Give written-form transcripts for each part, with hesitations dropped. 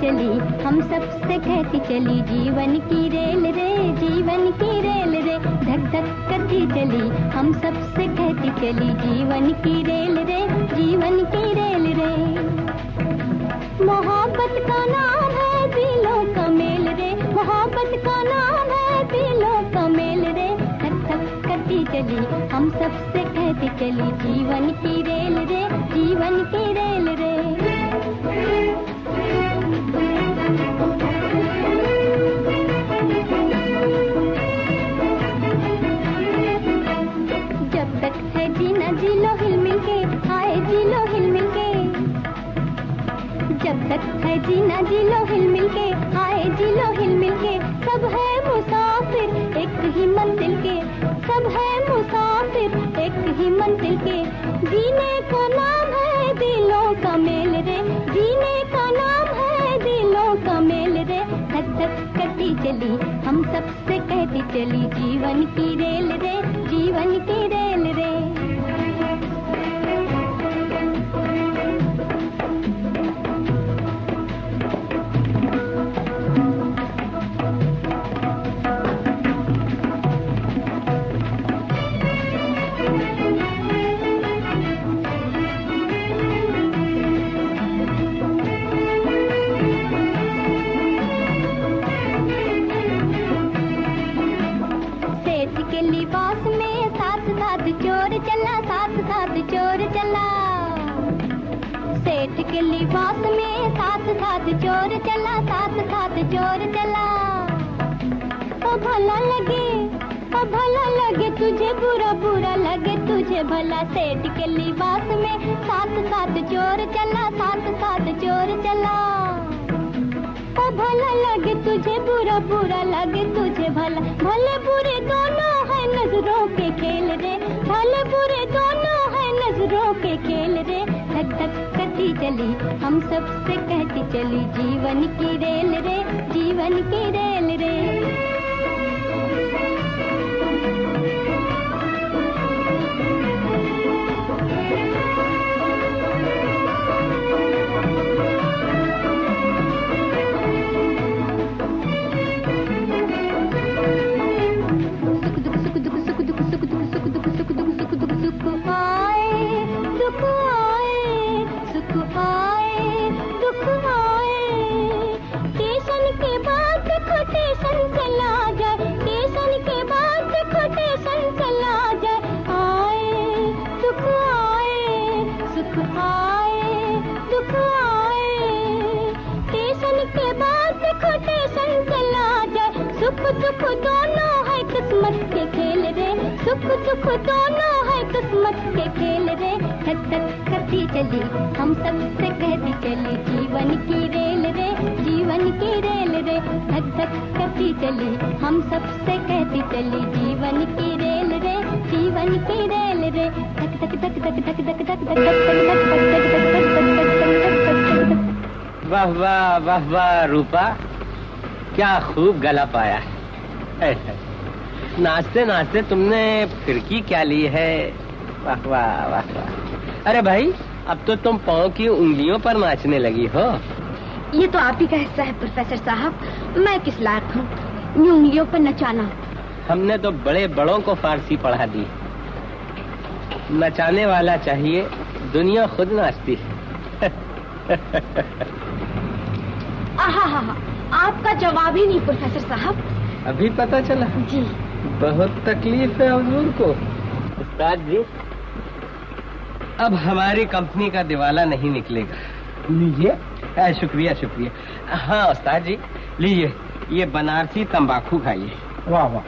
चली, हम सबसे कहती चली, जीवन की रेल रे, जीवन की रेल रे, धक धक करती चली, हम सबसे कहती चली, जीवन की रेल रे, जीवन की रेल रे। मोहब्बत का नाम है दिलों का मेल रे, मोहब्बत का नाम है दिलों का मेल रे, धक धक करती चली, हम सबसे कहती चली, जीवन की रेल रे, जीवन की रेल रे। जब तक है जीना जी लो हिल मिल के, आए जी लो हिल मिल के, जब तक है जीना जी लो हिल मिल के, आए जी लो हिल मिल के, सब है मुसाफिर एक ही मंजिल के, सब है मुसाफिर एक ही मंजिल के, जीने का नाम है दिलों का मेल रे, जीने का नाम है दिलों का मेल रे, धक धक करती चली, हम सबसे कहती चली, जीवन की रेल रे, जीवन की रेल रे। के लिबास में साथ साथ चोर चला, साथ साथ चोर चला, सेठ के लिबास में साथ साथ चोर चला, साथ साथ चोर चला। ओ भला लगे तुझे, बुरा बुरा लगे तुझे भला, सेठ के लिबास में साथ साथ चोर चला, साथ साथ चोर चला। ओ भला लगे तुझे, बुरा बुरा लगे तुझे भला, भले बुरे दोनों है नजरों के खेल रे, भले बुरे दोनों है नजरों के खेल रे, धक धक करती चली, हम सबसे कहती चली, जीवन की रेल रे, जीवन की रेल रे। सुख दोनों है किस्मत के खेल रे, सुख दुख दोनों है किस्मत के खेल रे, धक धक करती चली, हम सबसे कहती चली, जीवन की रेल रे, जीवन की रेल रे, धक धक करती चली, हम सबसे कहती चली, जीवन की रेल रे, जीवन की रेल रे, धक धक धक धक धक धक धक धक धक। वाह वाह वाह वाह रूपा, क्या खूब गला पाया है। नाचते नाचते तुमने फिरकी क्या ली है, वाह वाह वाह वाह। अरे भाई, अब तो तुम पाँव की उंगलियों पर नाचने लगी हो। ये तो आप ही का हिस्सा है प्रोफेसर साहब, मैं किस लायक हूँ इन उंगलियों पर नचाना। हमने तो बड़े बड़ों को फारसी पढ़ा दी, नचाने वाला चाहिए, दुनिया खुद नाचती है। आहा, आपका जवाब ही नहीं प्रोफेसर साहब। अभी पता चला जी। बहुत तकलीफ है हुजूर को। उस्ताद जी, अब हमारी कंपनी का दिवाला नहीं निकलेगा। लीजिए। शुक्रिया शुक्रिया। हाँ उस्ताद जी, लीजिए, ये बनारसी तंबाकू खाइए। वाह वाह।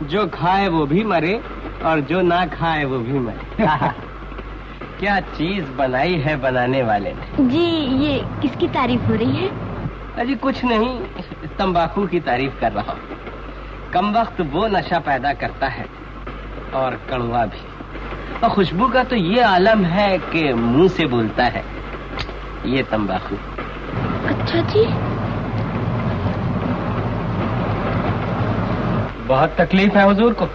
जो खाए वो भी मरे और जो ना खाए वो भी मरे। क्या चीज बनाई है बनाने वाले ने। जी, ये किसकी तारीफ हो रही है? अजी कुछ नहीं, तंबाकू की तारीफ कर रहा हूँ। कम वक्त वो नशा पैदा करता है और कड़वा भी, और खुशबू का तो ये आलम है कि मुंह से बोलता है, ये तंबाकू। अच्छा जी। बहुत तकलीफ है हुजूर को।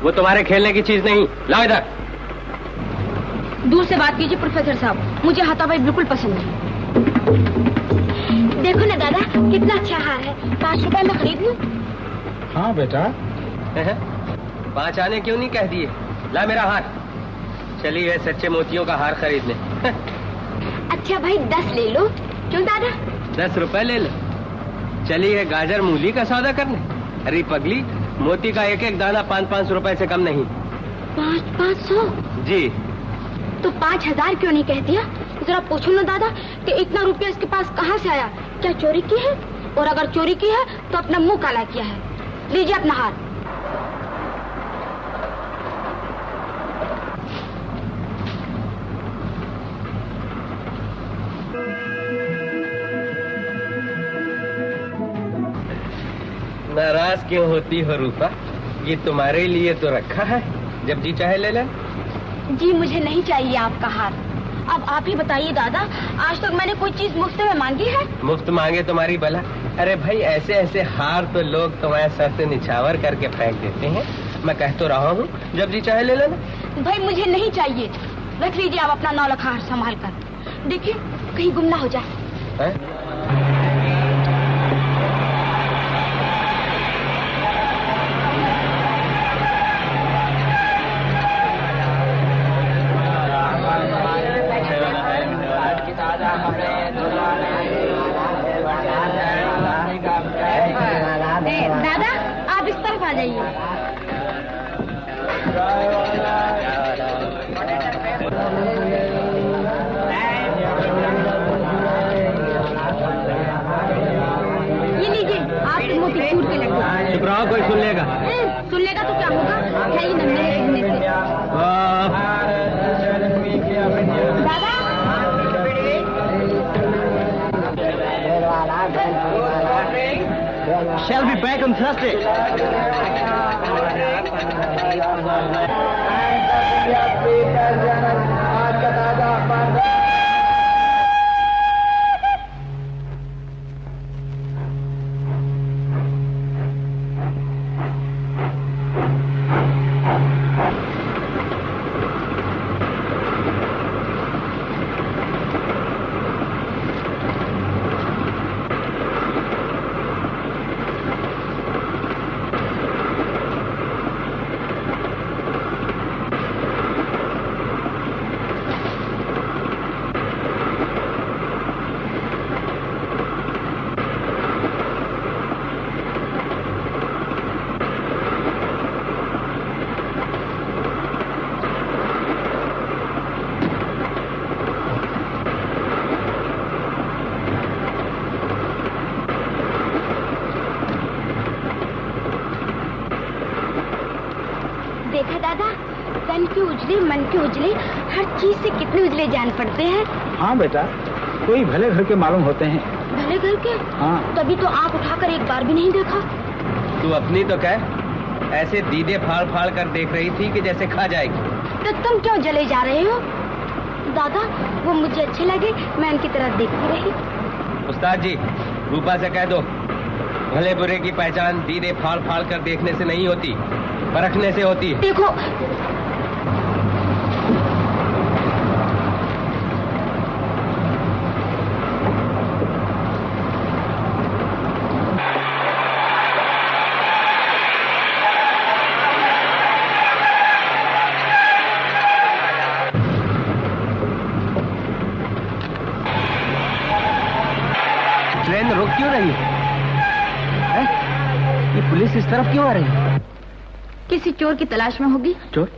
वो तुम्हारे खेलने की चीज नहीं, लाओ इधर। दूर से बात कीजिए प्रोफेसर साहब, मुझे हाथापाई बिल्कुल पसंद नहीं। देखो ना दादा, कितना अच्छा हार है। 5 रुपए में खरीद लूं? हाँ बेटा। 5 आने क्यों नहीं कह दिए? ला मेरा हार। चलिए सच्चे मोतियों का हार खरीदने। अच्छा भाई 10 ले लो। क्यों दादा? 10 रुपए ले लो। चलिए गाजर मूली का सौदा करने। अरे पगली, मोती का एक एक दाना 500 रुपए से कम नहीं। 500? जी। तो 5000 क्यों नहीं कह दिया? जरा पूछो ना दादा कि इतना रुपया इसके पास कहाँ से आया? क्या चोरी की है? और अगर चोरी की है तो अपना मुंह काला किया है। लीजिए अपना हार। नाराज क्यों होती हो रूपा? ये तुम्हारे लिए तो रखा है, जब जी चाहे ले लें। जी मुझे नहीं चाहिए आपका हार। अब आप ही बताइए दादा, आज तक मैंने कोई चीज मुफ्त में मांगी है? मुफ्त मांगे तुम्हारी भला। अरे भाई ऐसे ऐसे हार तो लोग तुम्हारे सर से निछावर करके फेंक देते हैं। मैं कह तो रहा हूँ, जब जी चाहे ले लेना। भाई मुझे नहीं चाहिए। रख लीजिए आप अपना 9 लाख हार संभाल कर। देखिए कहीं गुम ना हो जाए। दादा आप इस तरफ आ जाइए। ये लीजिए आप मोतीचूर के लड्डू। चुप रहो, कोई सुन लेगा। सुन लेगा तो क्या होगा? खाइए ना मेरे कहने से। दादा Shall be back on Thursday. देखा दादा, तन की उजली मन की उजली, हर चीज से कितने उजले जान पड़ते हैं। हाँ बेटा, कोई भले घर के मालूम होते हैं। भले घर के? हाँ। तभी तो आंख उठाकर एक बार भी नहीं देखा। तू अपनी तो कह, ऐसे दीदे फाड़ फाड़ कर देख रही थी कि जैसे खा जाएगी। तो तुम क्यों जले जा रहे हो? दादा वो मुझे अच्छे लगे, मैं उनकी तरफ देखती रही। उस्ताद जी, रूपा से कह दो, भले बुरे की पहचान दीदे फाड़ फाड़ कर देखने से नहीं होती, परखने से होती है। देखो ट्रेन रुक क्यों रही है? ये पुलिस इस तरफ क्यों आ रही है? किसी चोर की तलाश में होगी। चोर?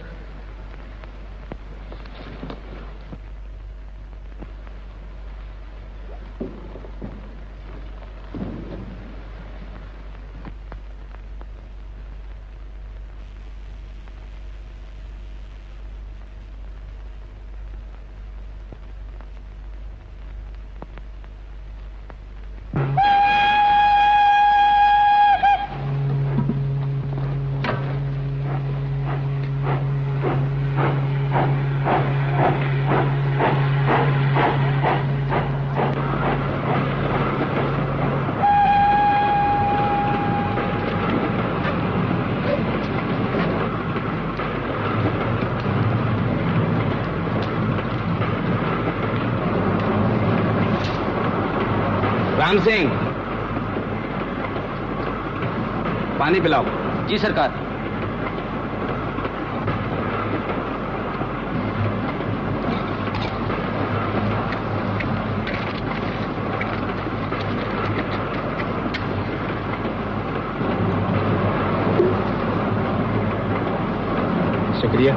राम सिंह, पानी पिलाओ। जी सरकार। शुक्रिया।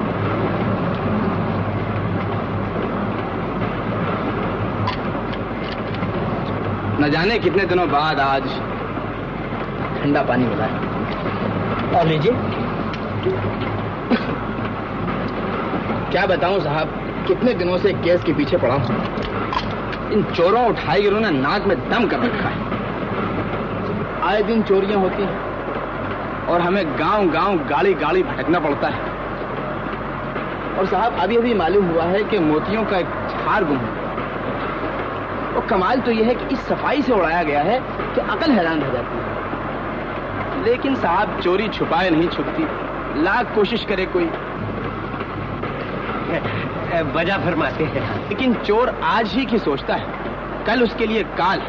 न जाने कितने दिनों बाद आज ठंडा पानी मिला है। और लीजिए। क्या बताऊं साहब, कितने दिनों से केस के पीछे पड़ा हूं। इन चोरों उठाईगिरों ने नाक में दम कर रखा है। आए दिन चोरियां होती हैं और हमें गांव गांव गाड़ी गाड़ी भटकना पड़ता है। और साहब अभी अभी मालूम हुआ है कि मोतियों का एक हार गुम है। और कमाल तो यह है कि इस सफाई से उड़ाया गया है कि अकल हैरान रह जाती है। लेकिन साहब चोरी छुपाए नहीं छुपती, लाख कोशिश करे कोई। वजह फरमाते हैं। लेकिन चोर आज ही की सोचता है, कल उसके लिए काल।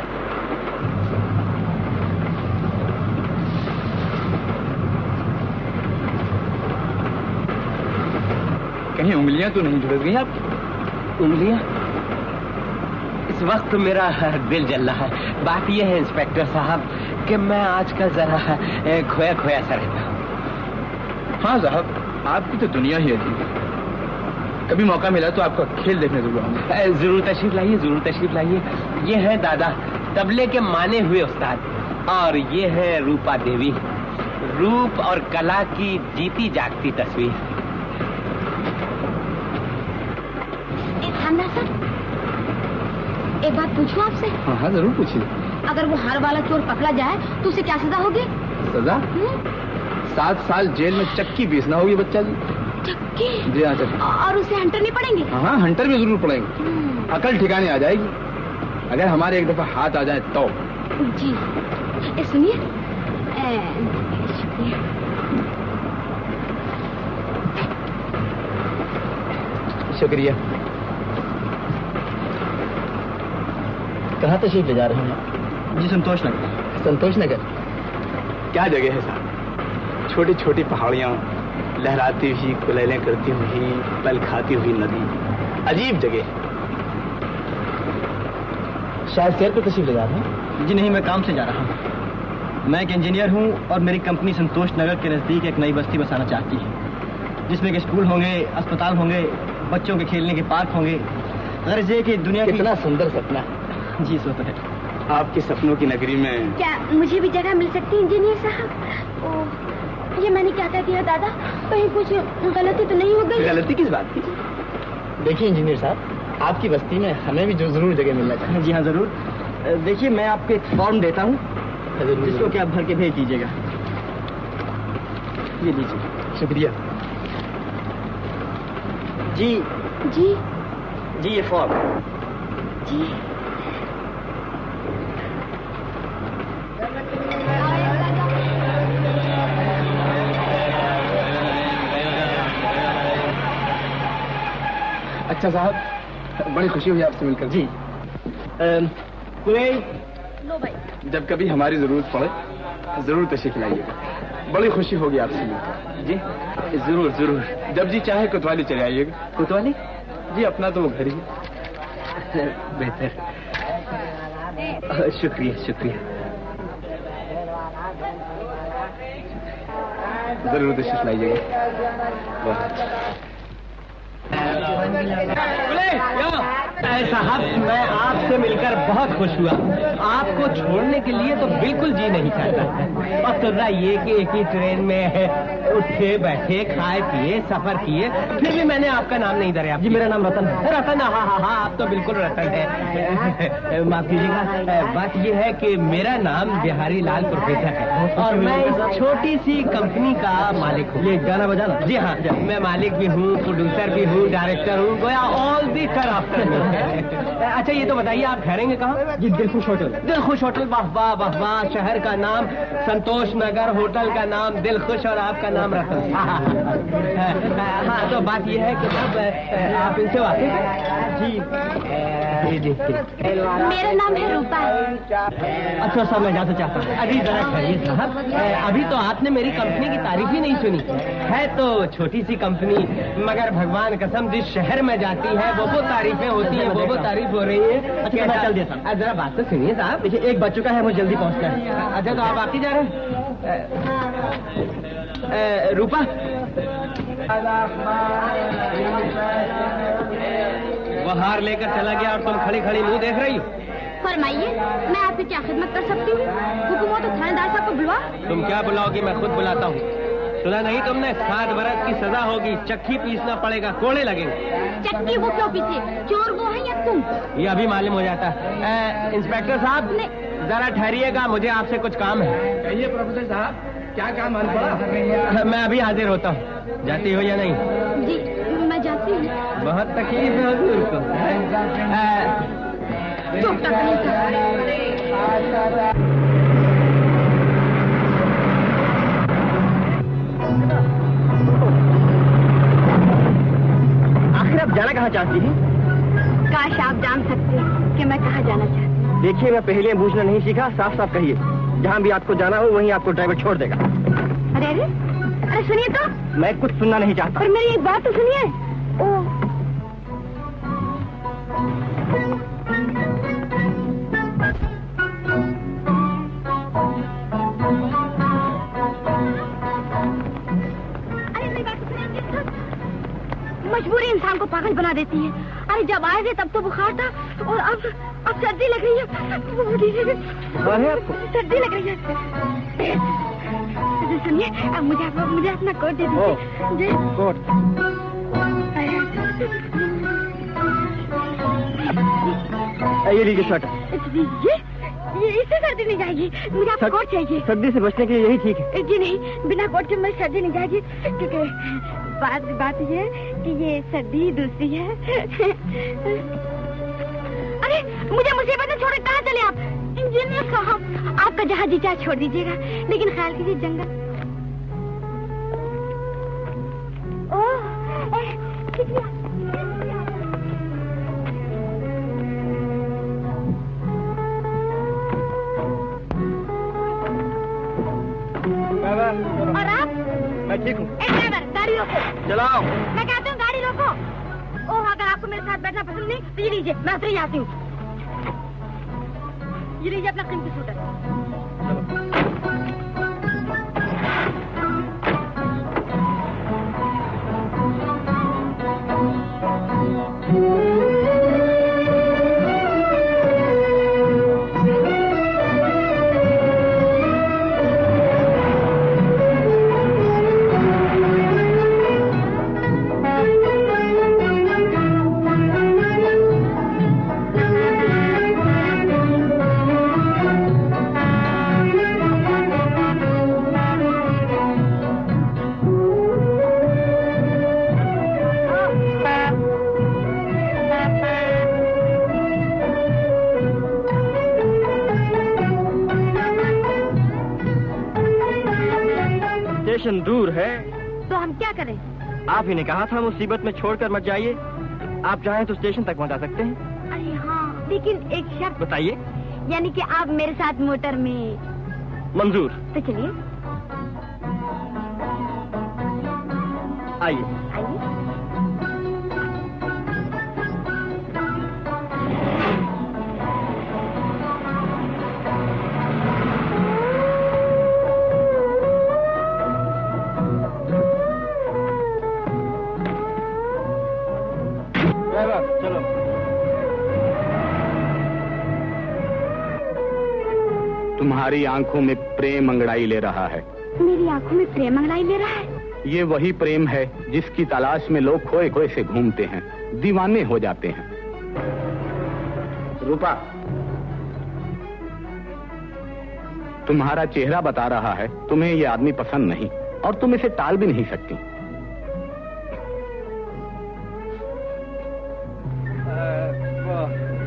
कहीं उंगलियां तो नहीं झुलस गई आपकी? उंगलियां? इस वक्त मेरा दिल जल रहा है। बात यह है इंस्पेक्टर साहब कि मैं आजकल जरा खोया खोया सा रहता हूँ। हाँ साहब, आपकी तो दुनिया ही अजीब है। कभी मौका मिला तो आपका खेल देखने जरूर आऊंगा। जरूर तशरीफ लाइए, जरूर तशरीफ लाइए। ये है दादा, तबले के माने हुए उस्ताद, और ये है रूपा देवी, रूप और कला की जीती जागती तस्वीर। सर, एक बात पूछूं आपसे? हाँ हाँ जरूर पूछिए। अगर वो हार वाला चोर पकड़ा जाए तो उसे क्या सजा होगी? सजा? 7 साल जेल में चक्की पीसना होगी बच्चा जी। चक्की? जी हाँ चक्की। और उसे हंटर नहीं पड़ेंगे? हाँ हंटर भी जरूर पड़ेंगे। अकल ठिकाने आ जाएगी अगर हमारे एक दफा हाथ आ जाए तो। जी सुनिए, शुक्रिया। कहाँ तशरीफ ले जा रहे हैं? जी संतोष नगर। संतोष नगर क्या जगह है साहब? छोटी छोटी पहाड़ियाँ, लहराती हुई कुलेलें करती हुई पल खाती हुई नदी, अजीब जगह। शायद सैर पर तशरीफ ले जा रहे हैं? जी नहीं, मैं काम से जा रहा हूँ। मैं एक इंजीनियर हूँ और मेरी कंपनी संतोष नगर के नजदीक एक नई बस्ती बसाना चाहती है, जिसमें के स्कूल होंगे, अस्पताल होंगे, बच्चों के खेलने के पार्क होंगे। गर्ज है कि दुनिया कितना सुंदर सपना है। जी सो तो है। आपके सपनों की नगरी में क्या मुझे भी जगह मिल सकती है इंजीनियर साहब? ये मैंने क्या कह दिया दादा? कहीं कुछ गलती तो नहीं हो गई? गलती किस बात की? देखिए इंजीनियर साहब, आपकी बस्ती में हमें भी जो जरूर जगह मिलना चाहिए। जी हाँ जरूर। देखिए मैं आपको एक फॉर्म देता हूँ जिसको कि आप भर के भेज दीजिएगा। ये लीजिए। शुक्रिया। जी जी जी ये फॉर्म। जी अच्छा साहब, बड़ी खुशी हुई आपसे मिलकर। जी कोई लो भाई। जब कभी हमारी जरूरत पड़े जरूर तशरीफ लाइएगा। बड़ी खुशी होगी आपसे मिलकर। जी जरूर जरूर। जब जी चाहे कोतवाली चले आइएगा। कोतवाली? जी अपना तो वो घर ही है। बेहतर। शुक्रिया शुक्रिया। जरूर तशरीफ लाइएगा। साहब मैं आपसे मिलकर बहुत खुश हुआ। आपको छोड़ने के लिए तो बिल्कुल जी नहीं चाहता। और सुन रहा ये कि एक ही ट्रेन में उठे बैठे खाए पिए सफर किए, फिर भी मैंने आपका नाम नहीं धरा। जी मेरा नाम रतन है। रतन? हाँ हाँ हाँ, आप तो बिल्कुल रतन है। माफ कीजिएगा, बात ये है कि मेरा नाम बिहारी लाल प्रोफेसर है और मैं इस छोटी सी कंपनी का मालिक हूँ। ये गाना बजाना? जी हाँ, मैं मालिक भी हूँ, प्रोड्यूसर भी हूँ, डायरेक्टर हूँ, गोया ऑल दी तरफ। अच्छा ये तो बताइए बताइए आप ठहरेंगे कहाँ? जी दिलखुश होटल। दिलखुश होटल, वाह वाह वाह वाह, शहर का नाम संतोष नगर, होटल का नाम दिलखुश और आपका नाम रतन। हाँ, तो बात यह है कि अब आप इनसे वाकिफ हैं? जी। मेरा नाम है रूपा। अच्छा साहब, मैं जाना चाहता हूँ। अभी जरा ठहरिए साहब, अभी तो आपने मेरी कंपनी की तारीफ ही नहीं सुनी। है तो छोटी सी कंपनी, मगर भगवान कसम जिस शहर में जाती है वो तारीफें होती हैं, वो तारीफ हो रही है। अच्छा मैं चल देता हूँ। जरा बात तो सुनिए साहब। देखिए 1 बज चुका है, मुझे जल्दी पहुँचना है। अच्छा तो आप आके जा रहे हैं? रूपा, वो हार लेकर चला गया और तुम खड़ी खड़ी मुंह देख रही हो। फरमाइए, मैं आपकी क्या खिदमत कर सकती हूँ? हुक्म हो तो थानेदार साहब को बुलवा। तुम क्या बुलाओगी, मैं खुद बुलाता हूँ। सुना नहीं तुमने? 7 बरस की सजा होगी, चक्की पीसना पड़ेगा, कोड़े लगेंगे। चक्की वो क्यों पीछे? चोर वो है या तुम? ये अभी मालूम हो जाता है। इंस्पेक्टर साहब ने जरा ठहरिएगा, मुझे आपसे कुछ काम है। कहिए प्रोफेसर साहब, क्या काम आन पड़ा? मैं अभी हाजिर होता हूँ। जाती हो या नहीं? जी मैं जाती हूँ। बहुत तकलीफ है हुजूर को। चुप कहीं आखिर आप जाना कहाँ चाहती हैं? काश आप जान सकते कि मैं कहाँ जाना चाहती। देखिए मैं पहले बूझना नहीं सीखा, साफ साफ कहिए। जहाँ भी आपको जाना हो वहीं आपको ड्राइवर छोड़ देगा। अरे अरे अरे सुनिए तो। मैं कुछ सुनना नहीं चाहता। पर मेरी एक बात तो सुनिए। ओह मजबूरी इंसान को पागल बना देती है। अरे जब आए थे तब तो बुखार था और अब सर्दी लग रही है। सर्दी लग रही है। सुनिए, अब मुझे अपना कोट दे दीजिए। कोट? ये लीजिए स्वेटर। ये इससे सर्दी नहीं जाएगी, मुझे आपका कोट चाहिए। सर्दी से बचने के लिए यही ठीक है। जी नहीं, बिना कोट के मैं सर्दी नहीं जाएगी, क्योंकि बात ये कि ये सर्दी दूसरी है। अरे मुझे मुसीबत में छोड़ कहाँ चले आप? इंजीनियर साहब, आपका जहाँ जी चाहे छोड़ दीजिएगा, लेकिन ख्याल कीजिए जंगल। ओह और आप? मैं ठीक हूँ। ड्राइवर गाड़ी रोको। चलाओ। मैं कहती हूँ गाड़ी रोको। ओह अगर आपको मेरे साथ बैठना पसंद नहीं तो ये लीजिए, मैं उतरी आती हूँ। ये लीजिए अपना कीमती स्कूटर। स्टेशन दूर है तो हम क्या करें? आप ही ने कहा था मुसीबत में छोड़कर मत जाइए। आप चाहें तो स्टेशन तक पहुंचा सकते हैं। अरे हाँ, लेकिन एक शर्त। बताइए। यानी कि आप मेरे साथ मोटर में। मंजूर। तो चलिए आइए। आइए। चलो। तुम्हारी आंखों में प्रेम अंगड़ाई ले रहा है। मेरी आंखों में प्रेम अंगड़ाई ले रहा है? ये वही प्रेम है जिसकी तलाश में लोग खोए खोए से घूमते हैं, दीवाने हो जाते हैं। रूपा, तुम्हारा चेहरा बता रहा है तुम्हें ये आदमी पसंद नहीं, और तुम इसे टाल भी नहीं सकती।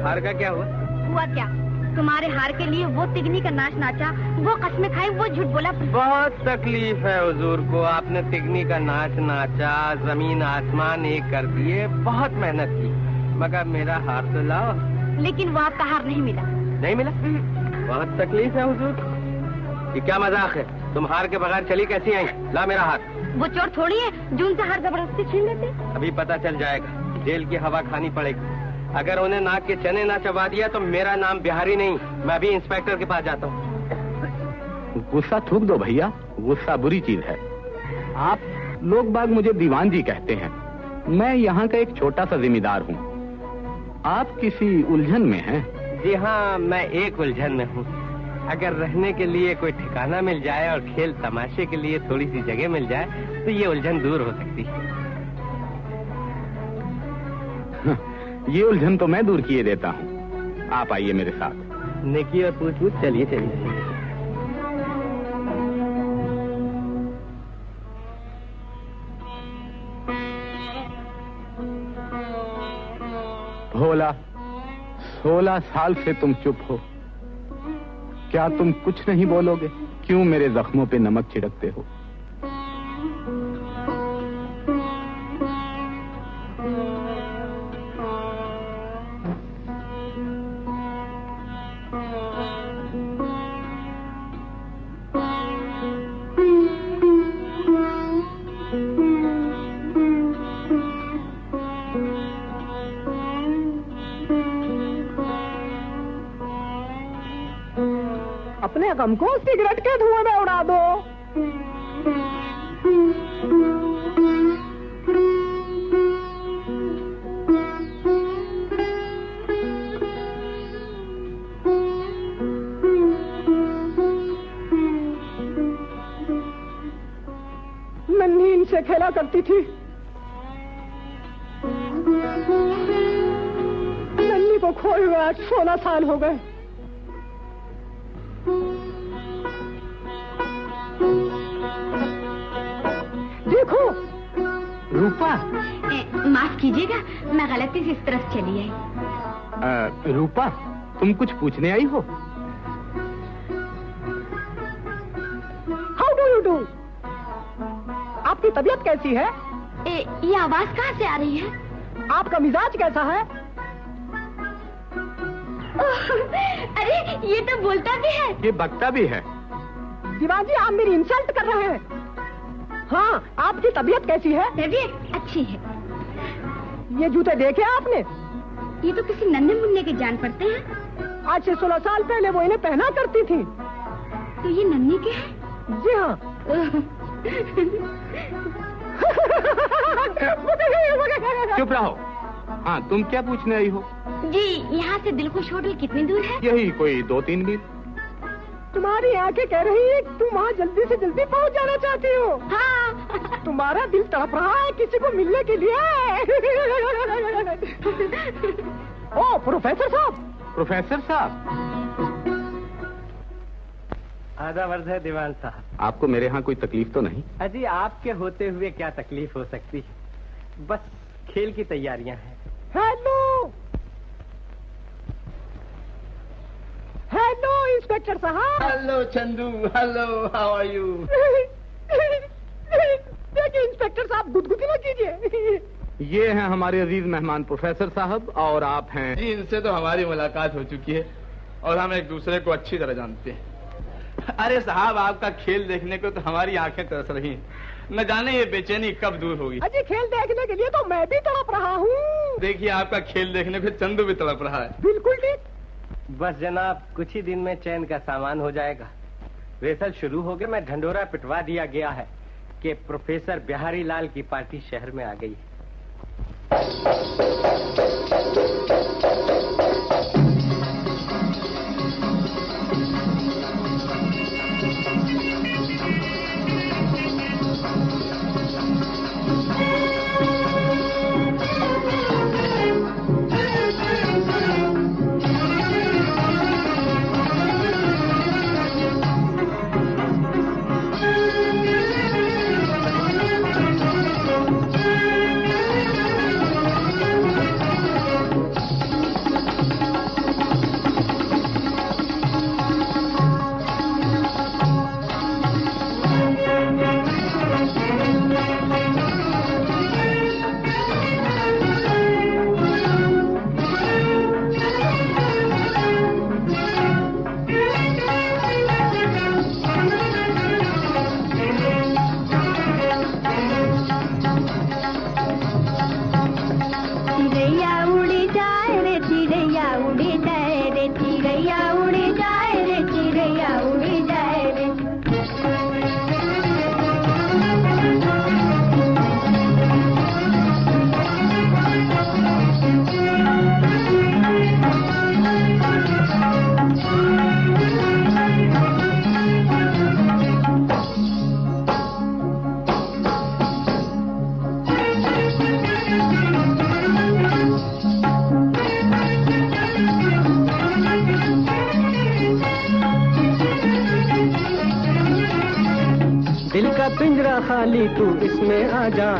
हार का क्या हुआ? हुआ क्या? तुम्हारे हार के लिए वो तिगनी का नाच नाचा, वो कसमें खाई, वो झूठ बोला। बहुत तकलीफ है हुजूर को। आपने तिगनी का नाच नाचा, जमीन आसमान एक कर दिए, बहुत मेहनत की, मगर मेरा हार तो लाओ। लेकिन वो आपका हार नहीं मिला। नहीं मिला? बहुत तकलीफ है हुजूर। ये क्या मजाक है? तुम हार के बगैर चली कैसी आई? ला मेरा हार। वो चोर थोड़ी है जो उनसे हार जबरदस्ती छीन लेते। अभी पता चल जाएगा, जेल की हवा खानी पड़ेगी। अगर उन्हें नाक के चने ना चबा दिया तो मेरा नाम बिहारी नहीं, मैं भी इंस्पेक्टर के पास जाता हूँ। गुस्सा थूक दो भैया, गुस्सा बुरी चीज है। आप लोग बाग मुझे दीवान जी कहते हैं, मैं यहाँ का एक छोटा सा जिम्मेदार हूँ। आप किसी उलझन में हैं? जी हाँ, मैं एक उलझन में हूँ। अगर रहने के लिए कोई ठिकाना मिल जाए और खेल तमाशे के लिए थोड़ी सी जगह मिल जाए तो ये उलझन दूर हो सकती है। ये उलझन तो मैं दूर किए देता हूँ। आप आइए मेरे साथ। नेकी और पूछ पूछ, चलिए चलिए। भोला, 16 साल से तुम चुप हो। क्या तुम कुछ नहीं बोलोगे? क्यों मेरे जख्मों पे नमक छिड़कते हो? अपने गम को सिगरेट के धुएं में उड़ा दो। नन्ही इनसे खेला करती थी। नन्ही को खोए हुए आज 16 साल हो गए। देखो रूपा। माफ कीजिएगा, मैं गलती से इस तरफ चली आई। रूपा, तुम कुछ पूछने आई हो? How do you do? आपकी तबीयत कैसी है? ये आवाज कहाँ से आ रही है? आपका मिजाज कैसा है? अरे ये तो बोलता भी है। ये बकता भी है। दीवान जी, आप मेरी इंसल्ट कर रहे हैं। हाँ, आपकी तबीयत कैसी है? तबीयत अच्छी है। ये जूते देखे आपने? ये तो किसी नन्हे मुन्ने के जान पड़ते हैं। आज से 16 साल पहले वो इन्हें पहना करती थी। तो ये नन्हे के हैं? जी हाँ। चुप रहो। हाँ, तुम क्या पूछने आई हो? जी, यहाँ से दिलखुश होटल कितनी दूर है? यही कोई 2-3 मील। तुम्हारी आंखें कह रही है तुम वहाँ जल्दी से जल्दी पहुँच जाना चाहती हो। हाँ। तुम्हारा दिल तड़प रहा है किसी को मिलने के लिए। ओ प्रोफेसर साहब। प्रोफेसर साहब। आधा वर्ष है दीवान साहब। आपको मेरे यहाँ कोई तकलीफ तो नहीं? अजी, आपके होते हुए क्या तकलीफ हो सकती है? बस खेल की तैयारियां हैं। हेलो हेलो इंस्पेक्टर साहब। Hello Chandu, hello, how are you? देखिए इंस्पेक्टर साहब, गुदगुदी न कीजिए। ये हैं हमारे अजीज मेहमान प्रोफेसर साहब, और आप हैं? जी, इनसे तो हमारी मुलाकात हो चुकी है और हम एक दूसरे को अच्छी तरह जानते हैं। अरे साहब, आपका खेल देखने को तो हमारी आंखें तरस रही हैं। न जाने ये बेचैनी कब दूर होगी। अजी, खेल देखने के लिए तो मैं भी तड़प रहा हूँ। देखिए, आपका खेल देखने को चंदू भी तड़प रहा है। बिल्कुल ठीक। बस जनाब, कुछ ही दिन में चैन का सामान हो जाएगा। रेसल शुरू हो गए, मैं ढंढोरा पिटवा दिया गया है कि प्रोफेसर बिहारी लाल की पार्टी शहर में आ गई है। दिल का पिंजरा खाली तू इसमें आ जा,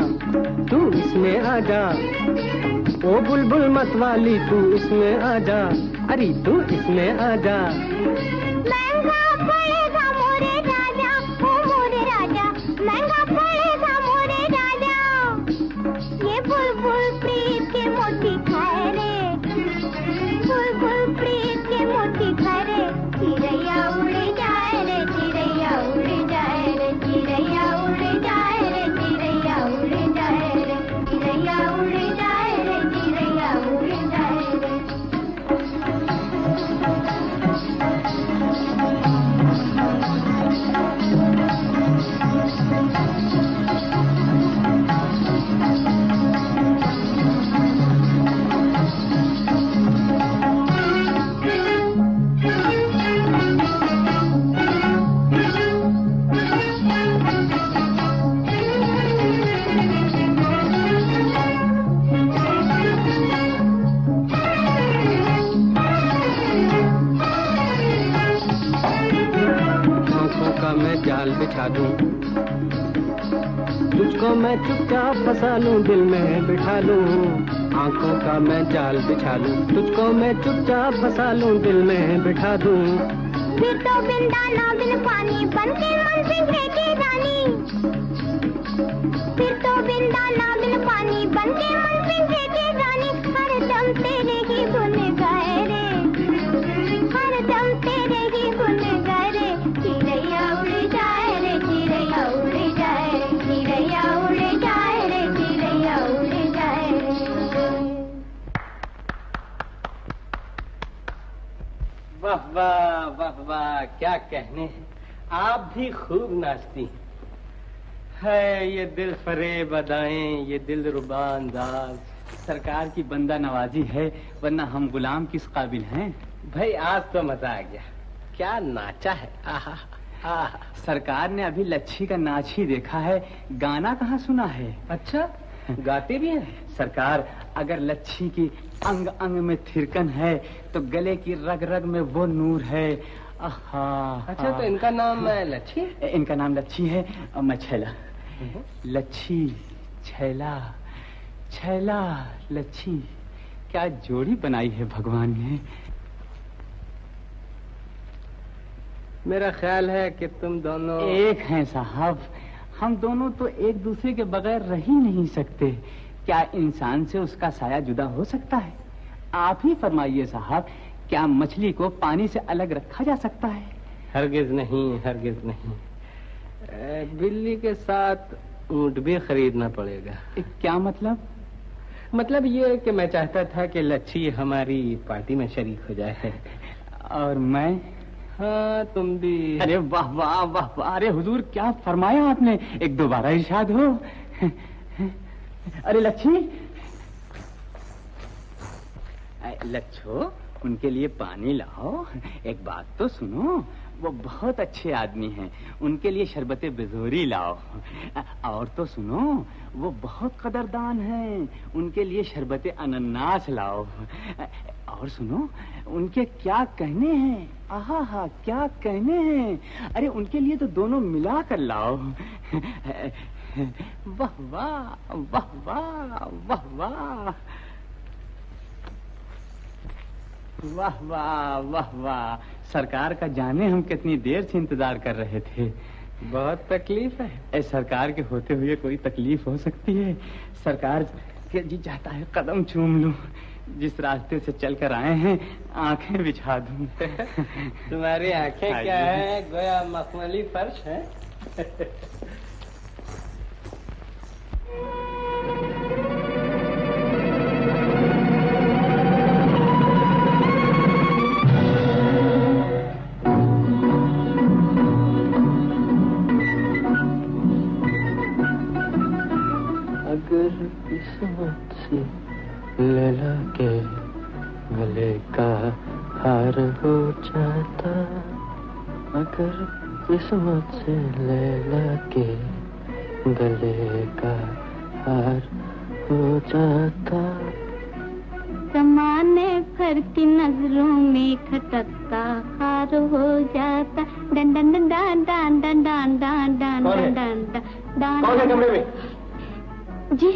तू इसमें आ जा। ओ बुलबुल मत वाली तू इसमें आ जा, अरे तू इसमें आ जा। महंगा पड़ेगा मोरे राजा, ओ मोरे राजा, महंगा पड़ेगा मोरे राजा। ये बुलबुल प्रीत के मोती खाए रे, बुलबुल प्रीत के मोती खाए रे। चिड़ैया उड़ जाए रे, चिड़ैया उड़ जाए रे, चिड़ैया उड़ जाए रे, चिड़ैया उड़ जाए रे, चिड़ैया उड़ जाए रे, चिड़ैया उड़ जाए रे। जाल बिछा दूं, तुझको मैं चुपचाप फंसा लूं, दिल में बिठा लूं। आंखों का मैं जाल बिछा लूं, तुझको मैं चुपचाप फंसा लूं, दिल में बिठा दूं। फिर तो बिन दाना बिन पानी बन के मन पिंजरे की रानी, फिर तो बिन दाना बिन पानी बन के मन पिंजरे की रानी। हर दम तेरे ही गुन गाए रे, हर दम तेरे ही गुन गाए रे। चिड़ैया उड़ जाए रे, चिड़ैया उड़ जाए रे, चिड़ैया उड़ जाए रे, चिड़ैया उड़ जाए रे। वाह वाह वाह वाह, क्या कहने, आप भी खूब नाचती है। ये दिल फरेब अदाएं, ये दिल रुबा अंदाज। सरकार की बंदा नवाजी है, वरना हम गुलाम किस काबिल हैं। भाई आज तो मजा आ गया, क्या नाचा है। आहा आहा। सरकार ने अभी लच्छी का नाच ही देखा है, गाना कहाँ सुना है। अच्छा, गाते भी हैं। सरकार, अगर लच्छी की अंग अंग में थिरकन है तो गले की रग रग में वो नूर है। आहा। अच्छा, तो इनका नाम लच्छी? इनका नाम लच्छी है और मैं छैला। लच्छी छैला, छैला लच्छी, क्या जोड़ी बनाई है भगवान ने। मेरा ख्याल है कि तुम दोनों एक हैं साहब, हम दोनों तो एक दूसरे के बगैर रह ही नहीं सकते। क्या इंसान से उसका साया जुदा हो सकता है? आप ही फरमाइए साहब, क्या मछली को पानी से अलग रखा जा सकता है? हरगिज नहीं, हरगिज नहीं। बिल्ली के साथ ऊंट भी खरीदना पड़ेगा। क्या मतलब? मतलब ये कि मैं चाहता था कि लच्छी हमारी पार्टी में शरीक हो जाए। और मैं? हाँ, तुम भी। अरे वाह वाह वाह वाह, अरे हुजूर क्या फरमाया आपने, एक दोबारा इरशाद हो। अरे लच्छी, लच्छो, उनके लिए पानी लाओ। एक बात तो सुनो, वो बहुत अच्छे आदमी हैं, उनके लिए शरबते बिजोरी लाओ। और तो सुनो, वो बहुत कदरदान हैं, उनके लिए शरबते अनन्नास लाओ। और सुनो, उनके क्या कहने हैं, आहा हा, क्या कहने हैं। अरे उनके लिए तो दोनों मिला कर लाओ। वाह वाह वाह वाह वाह वाह वाह वाह वाह वाह। सरकार का जाने हम कितनी देर से इंतजार कर रहे थे। बहुत तकलीफ है। सरकार के होते हुए कोई तकलीफ हो सकती है? सरकार के जी चाहता है कदम चूम लूं, जिस रास्ते से चलकर आए हैं आंखें बिछा दूं। तुम्हारी आंखें क्या है, गोया मखमली फर्श है। अगर किस्मत से लैला के गले का हार हो जाता, अगर किस्मत से लैला के गले का हार हो जाता। ज़माने भर की नजरों में खटकता खार हो जाता। Done done done done done done done done done done done. कौन है कमरे में? जी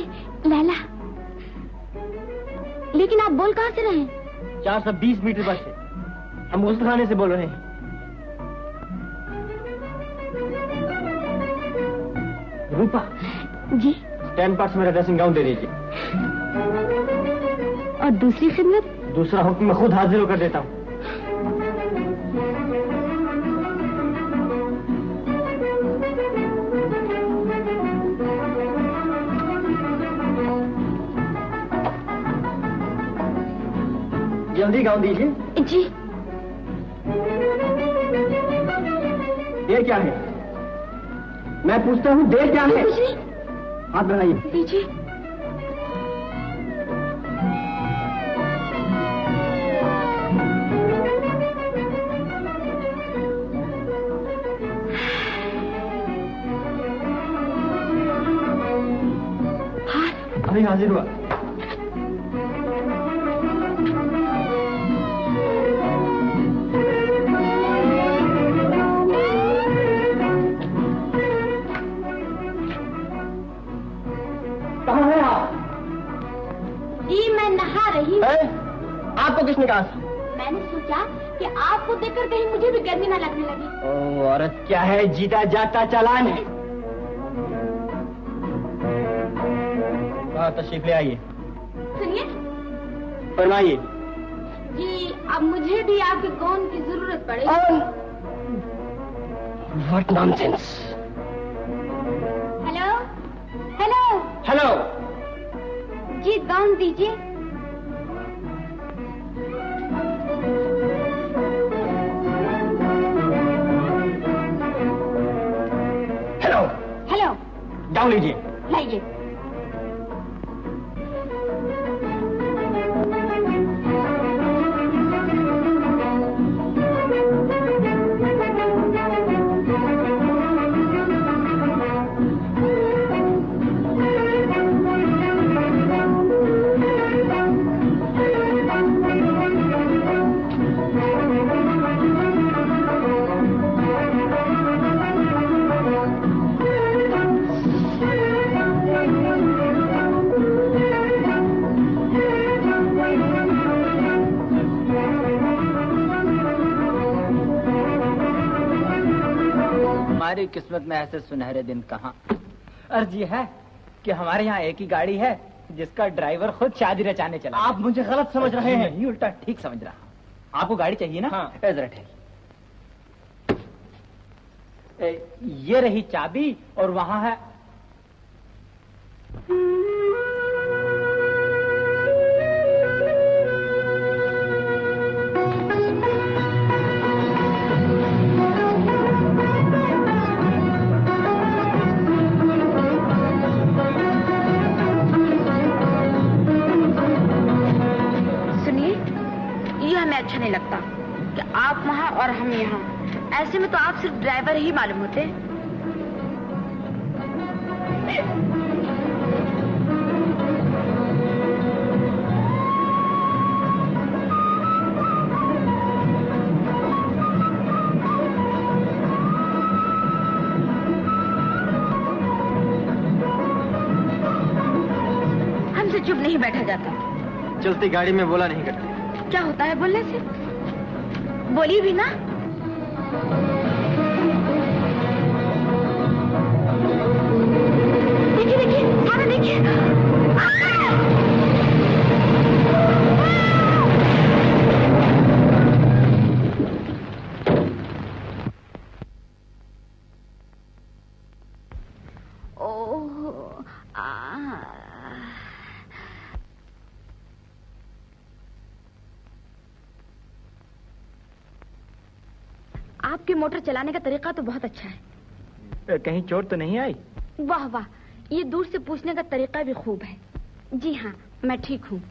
लैला। लेकिन आप बोल कहाँ से रहे हैं? 420 मीटर पर से। हम उस थाने से बोल रहे हैं। रूपा जी। 10% मेरा ड्रेसिंग गाउन दे दीजिए। और दूसरी खिदमत? दूसरा हुक्म मैं खुद हाजिर होकर देता हूँ। जल्दी गाउन दीजिए। जी। देर क्या है? मैं पूछता हूँ देर क्या है? कुछ नहीं। हाथ बढ़ाइए। लीजिए। अभी हाजिर हुआ। आपको किसने कहा? मैंने सोचा कि आपको देखकर कहीं मुझे भी गर्मी न लगने लगे। ओ औरत क्या है, जीता जाता चालान है। हाँ तशरीफ ले आइए। सुनिए। फरमाइए। जी अब मुझे भी आपके गाउन की जरूरत पड़ेगी। What nonsense! Hello hello hello. जी गाउन दीजिए। हेलो हेलो गाउन लीजिए। लाइए। हमारी किस्मत में ऐसे सुनहरे दिन कहाँ। अर्ज ये है कि हमारे यहाँ एक ही गाड़ी है जिसका ड्राइवर खुद शादी रचाने चला। आप मुझे गलत समझ रहे हैं। नहीं, उल्टा ठीक समझ रहा हूँ। आपको गाड़ी चाहिए ना? हाँ। जरा ठहरिए। ये रही चाबी और वहाँ है। अच्छा नहीं लगता कि आप वहाँ और हम यहाँ। ऐसे में तो आप सिर्फ ड्राइवर ही मालूम होते। हमसे चुप नहीं बैठा जाता। चलती गाड़ी में बोला नहीं करते। क्या होता है बोलने से? बोली भी ना। देखिए देखिए सारा देखिए। आपके मोटर चलाने का तरीका तो बहुत अच्छा है। कहीं चोट तो नहीं आई? वाह वाह, ये दूर से पूछने का तरीका भी खूब है। जी हाँ, मैं ठीक हूँ।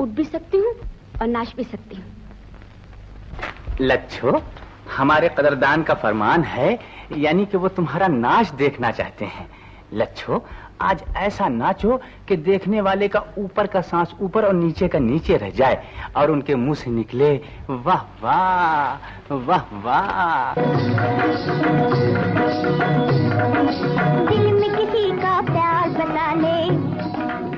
उठ भी सकती हूँ और नाच भी सकती हूँ। लच्छो, हमारे कदरदान का फरमान है, यानी कि वो तुम्हारा नाच देखना चाहते हैं। लच्छो, आज ऐसा नाचो कि देखने वाले का ऊपर का सांस ऊपर और नीचे का नीचे रह जाए और उनके मुंह से निकले वाह वाह वाह वाह। दिल में किसी का प्यार बता ले,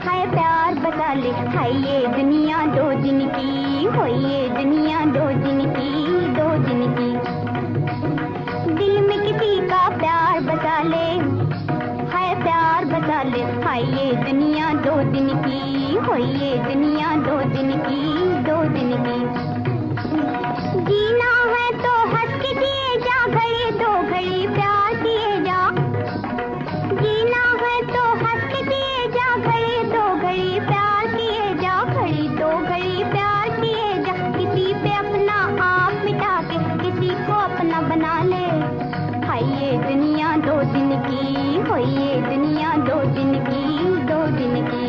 हाय प्यार बता ले, हाय ये दुनिया 2 दिन की, हो ये दुनिया 2 दिन की, 2 दिन की। दिल में किसी का प्यार बता ले, हाय प्यार बता ले, हाय ये दुनिया 2 दिन की, हो ये दुनिया 2 दिन की, 2 दिन की। जीना है तो हंस के जिए जा, घड़ी 2 घड़ी प्यार किए जा। जीना है तो हंस के जिए जा, घड़ी 2 घड़ी प्यार किए जा, घड़ी 2 घड़ी प्यार किए जा। किसी पे अपना आप मिटा के किसी को अपना बना ले, हाय ये दुनिया 2 दिन की, हो ये दुनिया 2 दिन की, 2 दिन की।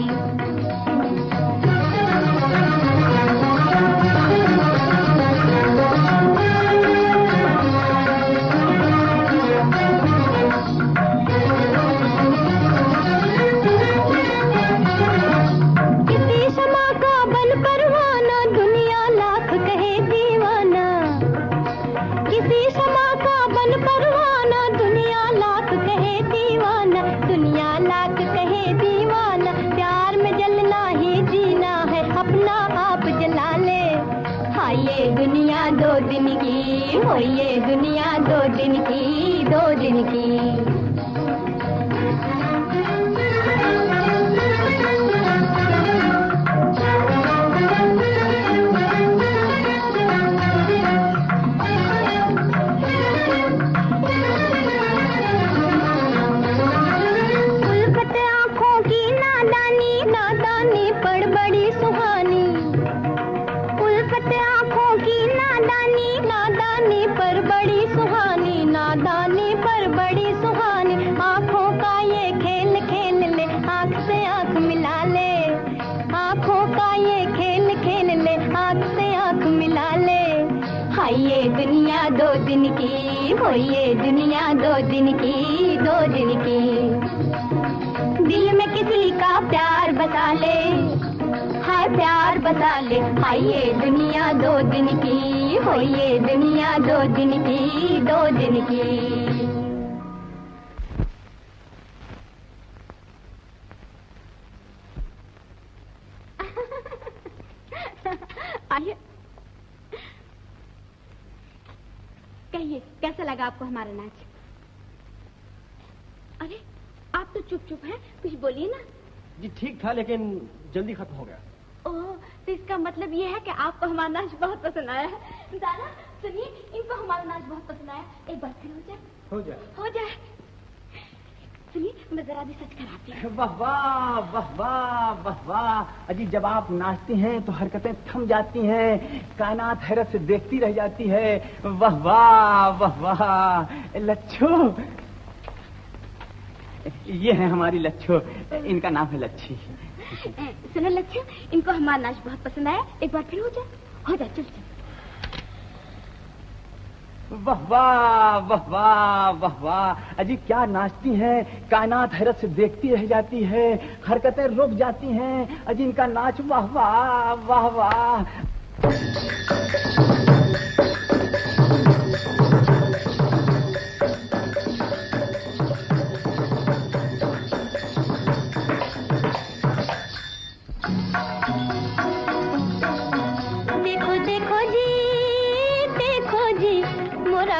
दुनिया 2 दिन की, हो ये दुनिया 2 दिन की, 2 दिन की। उल्फत आँखों की नादानी, नादानी पर बड़ी सुहानी। उल्फत आँखों की नादानी, नादानी पर बड़ी सुहानी, नादानी पर बड़ी सुहानी। आँखों का ये खेल खेल ले, आँख से आँख मिला ले। आँखों का ये खेल खेल ले, आँख से आँख मिला ले। हाय ये दुनिया 2 दिन की, हो ये दुनिया 2 दिन की, 2 दिन की। दिल में किसी का प्यार बसा ले, हाय प्यार बता ले, हाय ये दुनिया 2 दिन की, हो ये दुनिया 2 दिन की, 2 दिन की। आइए, कहिए कैसा लगा आपको हमारा नाच? अरे आप तो चुप चुप हैं, कुछ बोलिए ना। जी ठीक था लेकिन जल्दी खत्म हो गया। ओह, तो इसका मतलब ये है कि आपको हमारा नाच बहुत पसंद आया है। दादा सुनिए, इनको हमारा नाच बहुत पसंद आया, एक बार फिर हो जाए। हो जाए, हो जाए। सुनिए मैं जरा भी सच कराती हूँ। वाह वाह वाह वाह वाह वाह। अजी जब आप नाचती हैं तो हरकतें थम जाती हैं, कायनात हैरत से देखती रह जाती है। वाह वाह वाह वाह। लच्छू, ये है हमारी लच्छू, इनका नाम है लच्छी। सुनो लच्छू, इनको हमारा नाच बहुत पसंद आया, एक बार फिर हो जाए। हो जाए, चल चल। वाह वाह वाह वाह वाह वाह। अजी क्या नाचती हैं, कायनात हैरत से देखती रह जाती है, हरकतें रुक जाती हैं। अजी इनका नाच वाह वाह वाह वाह।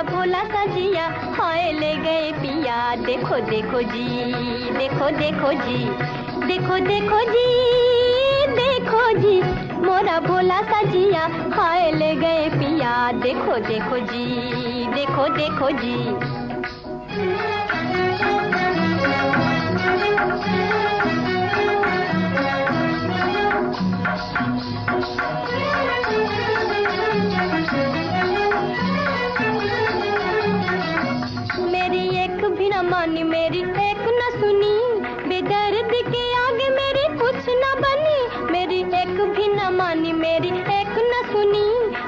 भोला सा जिया, हाय ले गए पिया। देखो देखो जी, देखो देखो जी, देखो देखो जी, देखो जी, मोरा भोला सा जिया, हाय ले गए पिया। देखो देखो जी, देखो देखो जी। मानी मेरी एक न सुनी, बेदर्द के आगे मेरी कुछ न बनी। मेरी एक भी न मानी, मेरी एक न सुनी,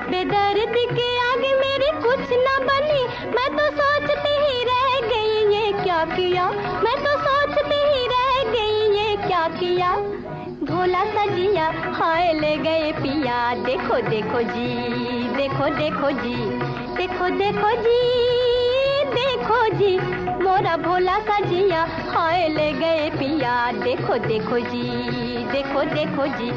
बेदर्द के आगे मेरी कुछ न बनी। मैं तो सोचती ही रह गई ये क्या किया, मैं तो सोचती ही रह किया, भोला सजिया हाय ले गए पिया। देखो देखो जी, देखो देखो जी, देखो देखो जी, देखो जी, मोरा भोला सजिया हाय ले गए पिया। देखो देखो जी, देखो देखो जी।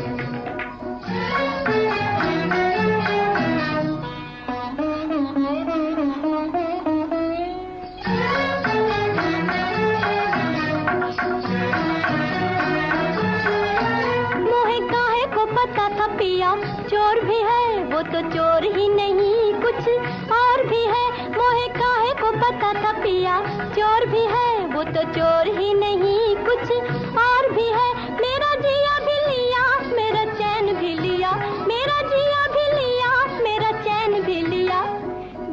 चोर भी है वो तो चोर ही नहीं कुछ और भी है। मोहे काहे को पता था पिया, चोर भी है वो तो चोर ही नहीं कुछ और भी है। मेरा जिया भी लिया, मेरा चैन भी लिया, मेरा जिया भी लिया, मेरा चैन भी लिया।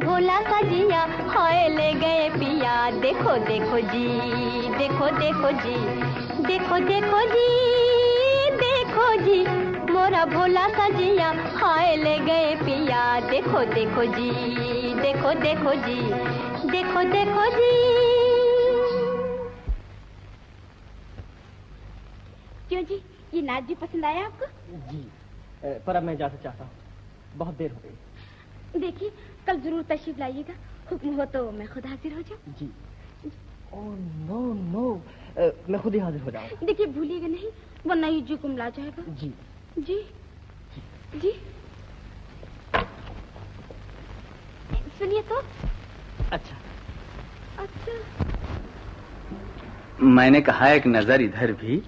भोला सा जिया हाय ले गए पिया। देखो देखो जी, देखो देखो जी, देखो देखो जी, देखो जी, मोरा भोला सा जिया हाय ले गए पिया। देखो देखो जी, देखो देखो जी, देखो देखो जी। क्यों जी, ये नाच भी पसंद आया आपको? जी, पर अब मैं जाना चाहता हूँ, बहुत देर हो गई। देखिए, कल जरूर तशरीफ लाइएगा, हुक्म हो तो मैं खुद हाजिर हो जाऊँ। जी। ओह नो नो, मैं खुद ही हाजिर हो जाऊँ। देखिए भूलिएगा नहीं, वरना ये जी कुमला जाएगा। जी जी जी। सुनिए तो। अच्छा अच्छा। मैंने कहा एक नजर इधर भी।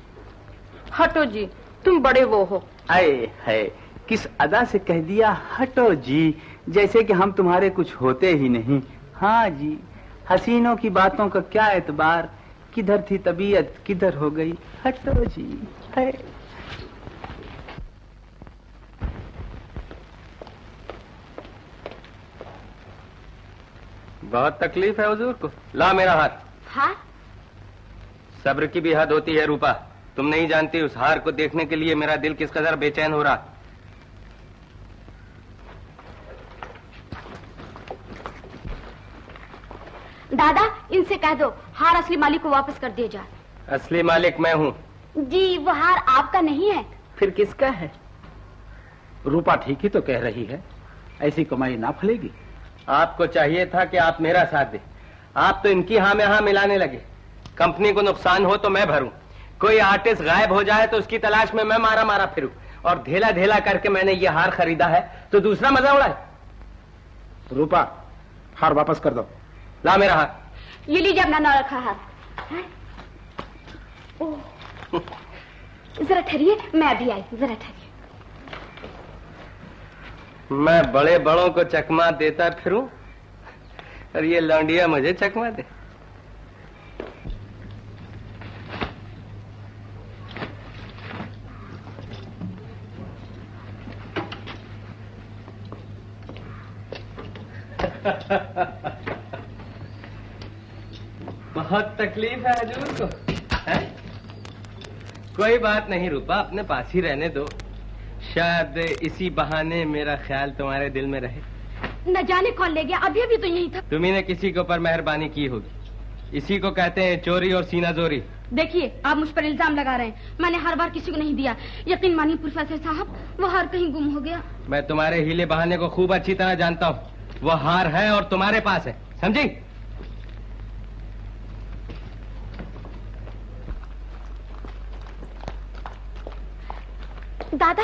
हटो जी, तुम बड़े वो हो। आए है, किस अदा से कह दिया हटो जी, जैसे कि हम तुम्हारे कुछ होते ही नहीं। हाँ जी, हसीनों की बातों का क्या एतबार, किधर थी तबीयत किधर हो गई। हटो जी है। बहुत तकलीफ है हुजूर को? ला मेरा हाथ। हाँ? सब्र की भी हद होती है रूपा, तुम नहीं जानती उस हार को देखने के लिए मेरा दिल किस कदर बेचैन हो रहा। दादा, इनसे कह दो हार असली मालिक को वापस कर दिया जाए। असली मालिक मैं हूँ। जी, वो हार आपका नहीं है। फिर किसका है? रूपा ठीक ही तो कह रही है, ऐसी कमाई ना फलेगी। आपको चाहिए था कि आप मेरा साथ दें, आप तो इनकी हाँ में हाँ मिलाने लगे। कंपनी को नुकसान हो तो मैं भरूं, कोई आर्टिस्ट गायब हो जाए तो उसकी तलाश में मैं मारा मारा फिरूं, और ढेला ढेला करके मैंने ये हार खरीदा है तो दूसरा मजा उड़ाए। रूपा, हार वापस कर दो। ला मेरा हाथ। ये लीजिए अपना नौ रखा हाथ। जरा ठहरिए, मैं अभी आई, जरा ठहरिए। मैं बड़े बड़ों को चकमा देता फिरूं और ये लौंडिया मुझे चकमा दे। बहुत तकलीफ है हजूर को, है? कोई बात नहीं रूपा, अपने पास ही रहने दो, शायद इसी बहाने मेरा ख्याल तुम्हारे दिल में रहे। न जाने कौन ले गया, अभी अभी तो यही था। तुम्ही ने किसी के ऊपर मेहरबानी की होगी, इसी को कहते हैं चोरी और सीना जोरी। देखिए, आप मुझ पर इल्जाम लगा रहे हैं, मैंने हर बार किसी को नहीं दिया। यकीन मानिए प्रोफेसर साहब, वो हार कहीं गुम हो गया। मैं तुम्हारे हीले बहाने को खूब अच्छी तरह जानता हूँ, वो हार है और तुम्हारे पास है, समझी? दादा,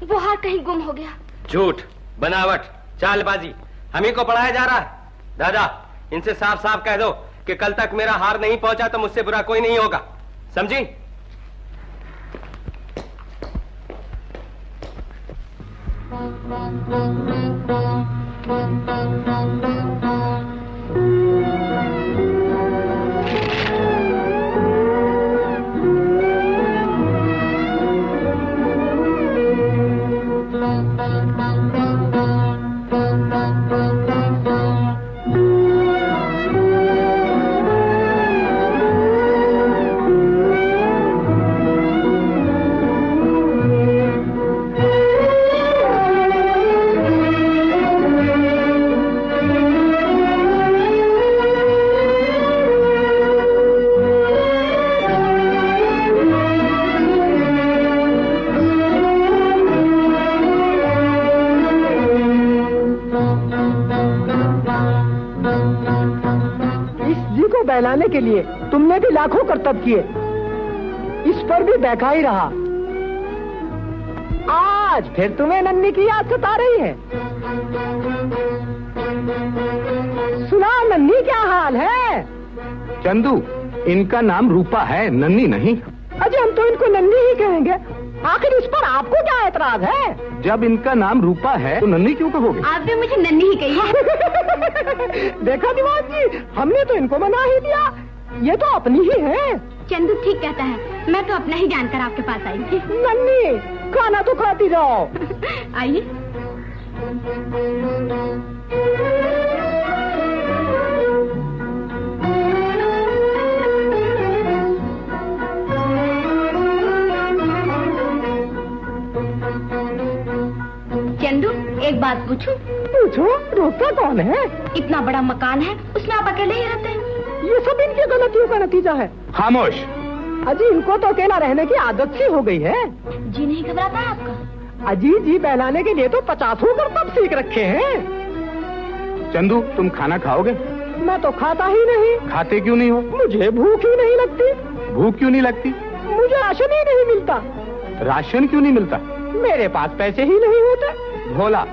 वो हार कहीं गुम हो गया। झूठ, बनावट, चालबाजी हम ही को पढ़ाया जा रहा है। दादा, इनसे साफ साफ कह दो कि कल तक मेरा हार नहीं पहुंचा तो मुझसे बुरा कोई नहीं होगा, समझी? को बहलाने के लिए तुमने भी लाखों करतब किए, इस पर भी बैठा ही रहा। आज फिर तुम्हें नन्ही की याद सता रही है। सुना नन्ही, क्या हाल है? चंदू, इनका नाम रूपा है, नन्ही नहीं। अजय हम तो इनको नन्ही ही कहेंगे, आखिर इस पर आपको क्या एतराज है? जब इनका नाम रूपा है तो नन्ही क्यों कहोगे? आप भी मुझे नन्ही ही कही है। देखा दीवान जी, हमने तो इनको मना ही दिया, ये तो अपनी ही है। चंदू ठीक कहता है, मैं तो अपना ही जानकर आपके पास आई थी। नन्ही, खाना तो खाती जाओ। आइए। चंदू, एक बात पूछूं? पूछो, रूपा कौन है? इतना बड़ा मकान है, उसमें आप अकेले ही रहते हैं? ये सब इनकी गलतियों का नतीजा है। खामोश। अजी, इनको तो अकेला रहने की आदत सी हो गई है। जी नहीं घबराता है आपका? अजी जी बहलाने के लिए तो 50 करतब सीख रखे हैं। चंदू, तुम खाना खाओगे? मैं तो खाता ही नहीं। खाते क्यों नहीं हो? मुझे भूख ही नहीं लगती। भूख क्यों नहीं लगती? मुझे राशन ही नहीं मिलता। राशन क्यों नहीं मिलता? मेरे पास पैसे ही नहीं होते। भोला,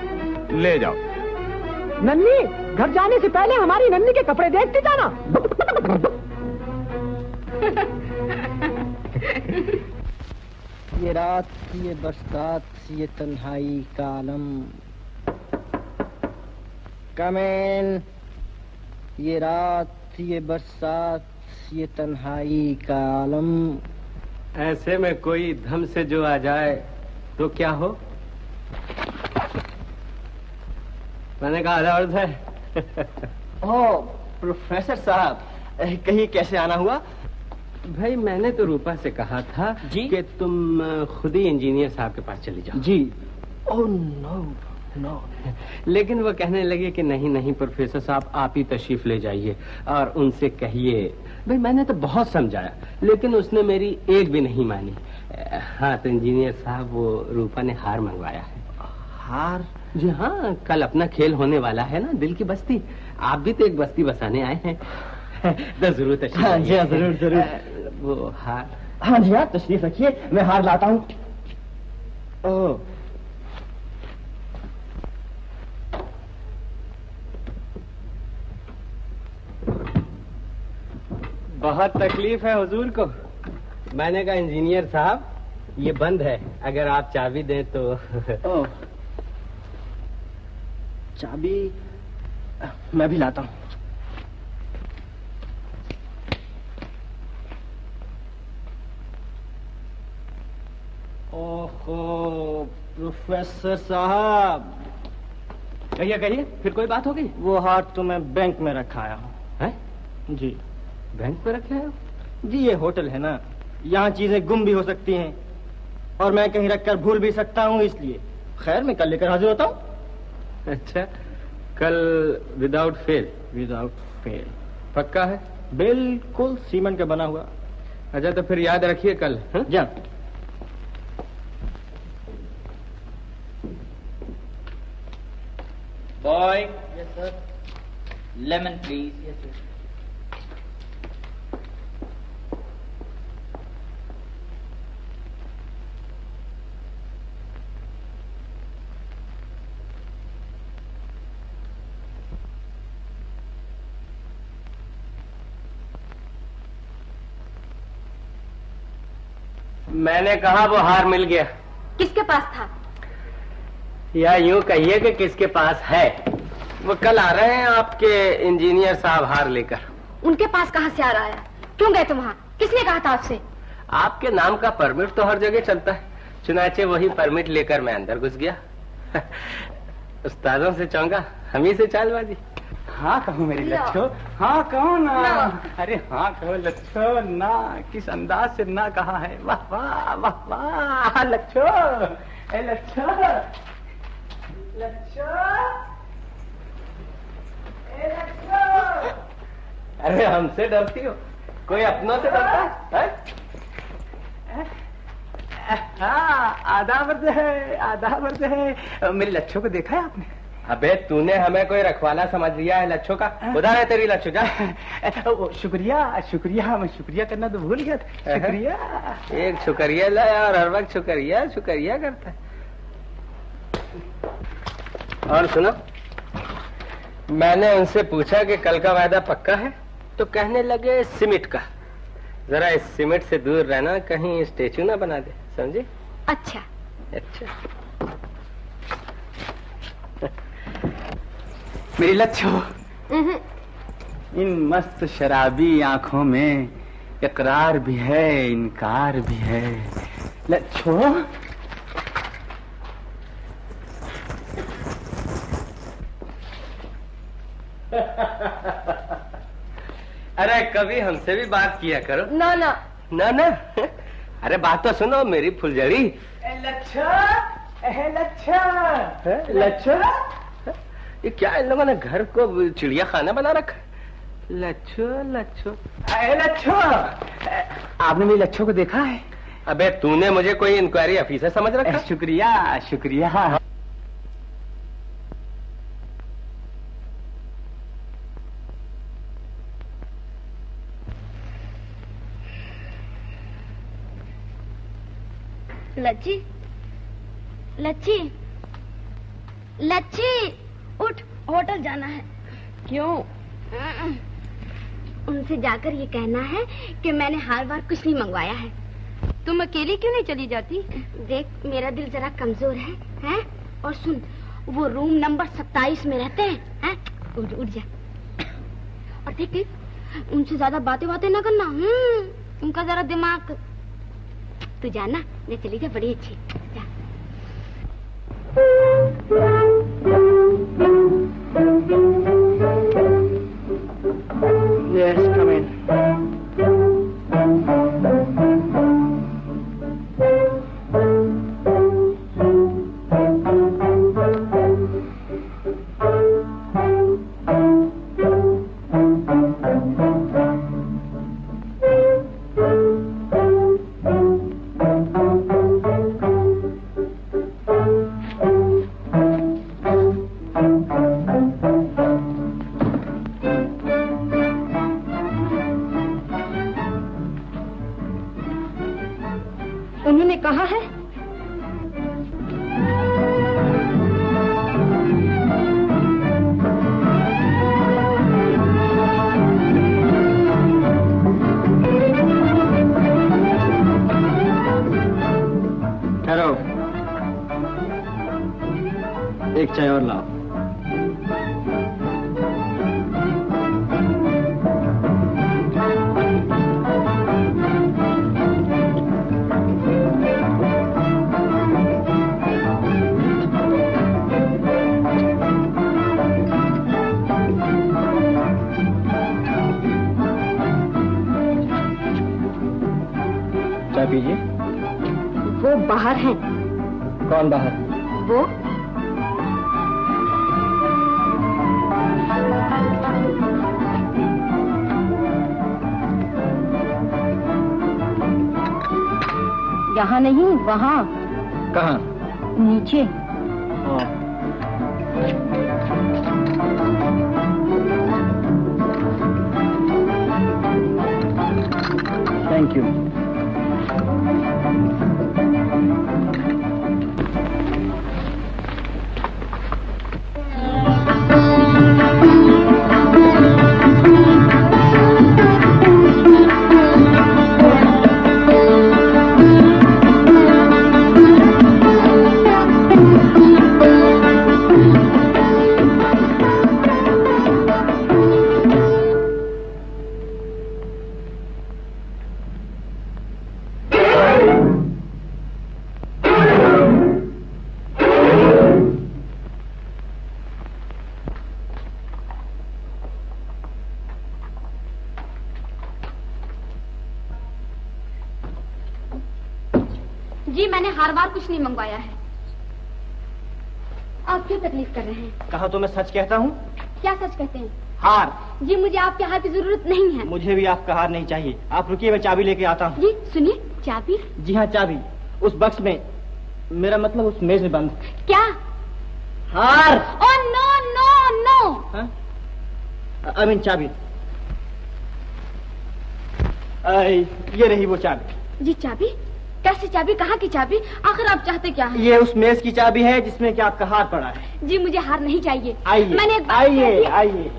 ले जाओ। नन्ही, घर जाने से पहले हमारी नन्ही के कपड़े देखते जाना। ये रात, ये बरसात, ये तन्हाई का आलम। कमेन। ये रात, ये बरसात, ये तन्हाई का आलम। ऐसे में कोई धम से जो आ जाए तो क्या हो? मैंने कहा आधा अर्थ है। ओह प्रोफेसर साहब, कहीं कैसे आना हुआ? भाई मैंने तो रूपा से कहा था जी? कि तुम खुद ही इंजीनियर साहब के पास चली जाओ। जी। Oh no no. लेकिन वो कहने लगे कि नहीं नहीं प्रोफेसर साहब, आप ही तशरीफ ले जाइए और उनसे कहिए। भाई मैंने तो बहुत समझाया, लेकिन उसने मेरी एक भी नहीं मानी। हाँ तो इंजीनियर साहब, वो रूपा ने हार मंगवाया है। हार? जी हाँ, कल अपना खेल होने वाला है ना, दिल की बस्ती। आप भी तो एक बस्ती बसाने आए हैं। तो जरूर तशरीफ। हाँ जी हाँ, जरूर जरूर। वो हार। हाँ जी हाँ, तशरीफ रखिए, मैं हार लाता हूँ। ओह बहुत तकलीफ है हुजूर को। मैंने कहा इंजीनियर साहब, ये बंद है, अगर आप चाबी दें तो। ओह, चाबी मैं भी लाता हूँ। ओहो प्रोफेसर साहब। कहिए कहिए, फिर कोई बात हो गई? वो हार तो मैं बैंक में रखा आया हूँ। हैं? जी। बैंक पे रखे हो? जी ये होटल है ना, यहाँ चीजें गुम भी हो सकती हैं और मैं कहीं रखकर भूल भी सकता हूँ, इसलिए। खैर मैं कल लेकर हाजिर होता हूँ। अच्छा, कल विदाउट फेल? Without fail. पक्का है? बिल्कुल सीमेंट का बना हुआ। अच्छा तो फिर याद रखिए कल। जा। Boy. Yes, sir. Lemon, please. Yes, sir. मैंने कहा वो हार मिल गया। किसके पास था? या यूं कहिए कि किसके पास है। वो कल आ रहे हैं आपके इंजीनियर साहब हार लेकर। उनके पास कहाँ से आ रहा है? क्यों गए तुम वहाँ? किसने कहा था आपसे? आपके नाम का परमिट तो हर जगह चलता है, चुनाचे वही परमिट लेकर मैं अंदर घुस गया। उस्तादों से चौंगा, हम ही से चालबाजी। हाँ कहो मेरी लच्छो, हाँ कहो ना। अरे हाँ कहो लच्छो ना, किस अंदाज से ना कहा है। वाह वाह वाह वाह लच्छो, ए लच्छो, लच्छो, ए लच्छो। अरे हमसे डरती हो? कोई अपनों से डरता है? हाँ आधा वर्ष है, आधा वर्ष है। मेरी लच्छो को देखा है आपने? अबे तूने हमें कोई रखवाला समझ लिया है लच्छो का? उधर है तेरी लच्छो, जा। शुक्रिया शुक्रिया, मैं शुक्रिया करना तो भूल गया था। शुक्रिया। एक शुक्रिया लाया और हर वक्त शुक्रिया शुक्रिया करता है। और सुनो, मैंने उनसे पूछा कि कल का वायदा पक्का है, तो कहने लगे सीमेंट का। जरा इस सीमेंट से दूर रहना, कहीं स्टेचू ना बना दे, समझे? अच्छा अच्छा। मेरी लच्छो, इन मस्त शराबी आंखों में इकरार भी है, इनकार भी है। लच्छो, अरे कभी हमसे भी बात किया करो। ना ना ना ना, अरे बात तो सुनो मेरी फुलझड़ी। लच्छो, लच्छो, लच्छो, ये क्या इन लोगों ने घर को चिड़िया खाना बना रखा है? लच्छो लच्छो, लच्छो, आपने मेरी लच्छो को देखा है? अबे तूने मुझे कोई इंक्वायरी ऑफिसर समझ रखा? शुक्रिया शुक्रिया। लच्छी, लच्छी, लच्छी, उठ, होटल जाना है। क्यों? उनसे जाकर ये कहना है कि मैंने हर बार कुछ नहीं मंगवाया है। तुम अकेली क्यों नहीं चली जाती? देख, मेरा दिल जरा कमजोर है, हैं? और सुन, वो रूम नंबर 27 में रहते हैं, उठ उठ जा। और देख देख, उनसे ज्यादा बातें ना करना, उनका जरा दिमाग। तू जाना, मैं चली जा, बड़ी अच्छी। जा। Yes, come in. उन्होंने कहा है ठहरो, एक चाय और लाओ। चाय पीजिए। वो बाहर हैं। कौन बाहर? वो यहाँ नहीं, वहाँ। कहाँ? नीचे। Thank you. जी, मैंने हर बार कुछ नहीं मंगवाया है। आप क्यों तकलीफ कर रहे हैं? कहा तो मैं सच कहता हूँ। क्या सच कहते हैं? हार। जी, मुझे आपके हार की जरूरत नहीं है। मुझे भी आपका हार नहीं चाहिए। आप रुकिए, मैं चाबी लेके आता हूँ। जी सुनिए, चाबी? जी हाँ, चाबी उस बक्स में, मेरा मतलब उस मेज में बंद। क्या? हार। Oh no no no. I mean चाबी। ये रही वो चाबी। जी चाबी? कैसी चाबी? कहाँ की चाबी? आखिर आप चाहते क्या हैं? ये उस मेज की चाबी है जिसमें कि आपका हार पड़ा है। जी मुझे हार नहीं चाहिए। आइए, मैंने एक बात आइए आइए।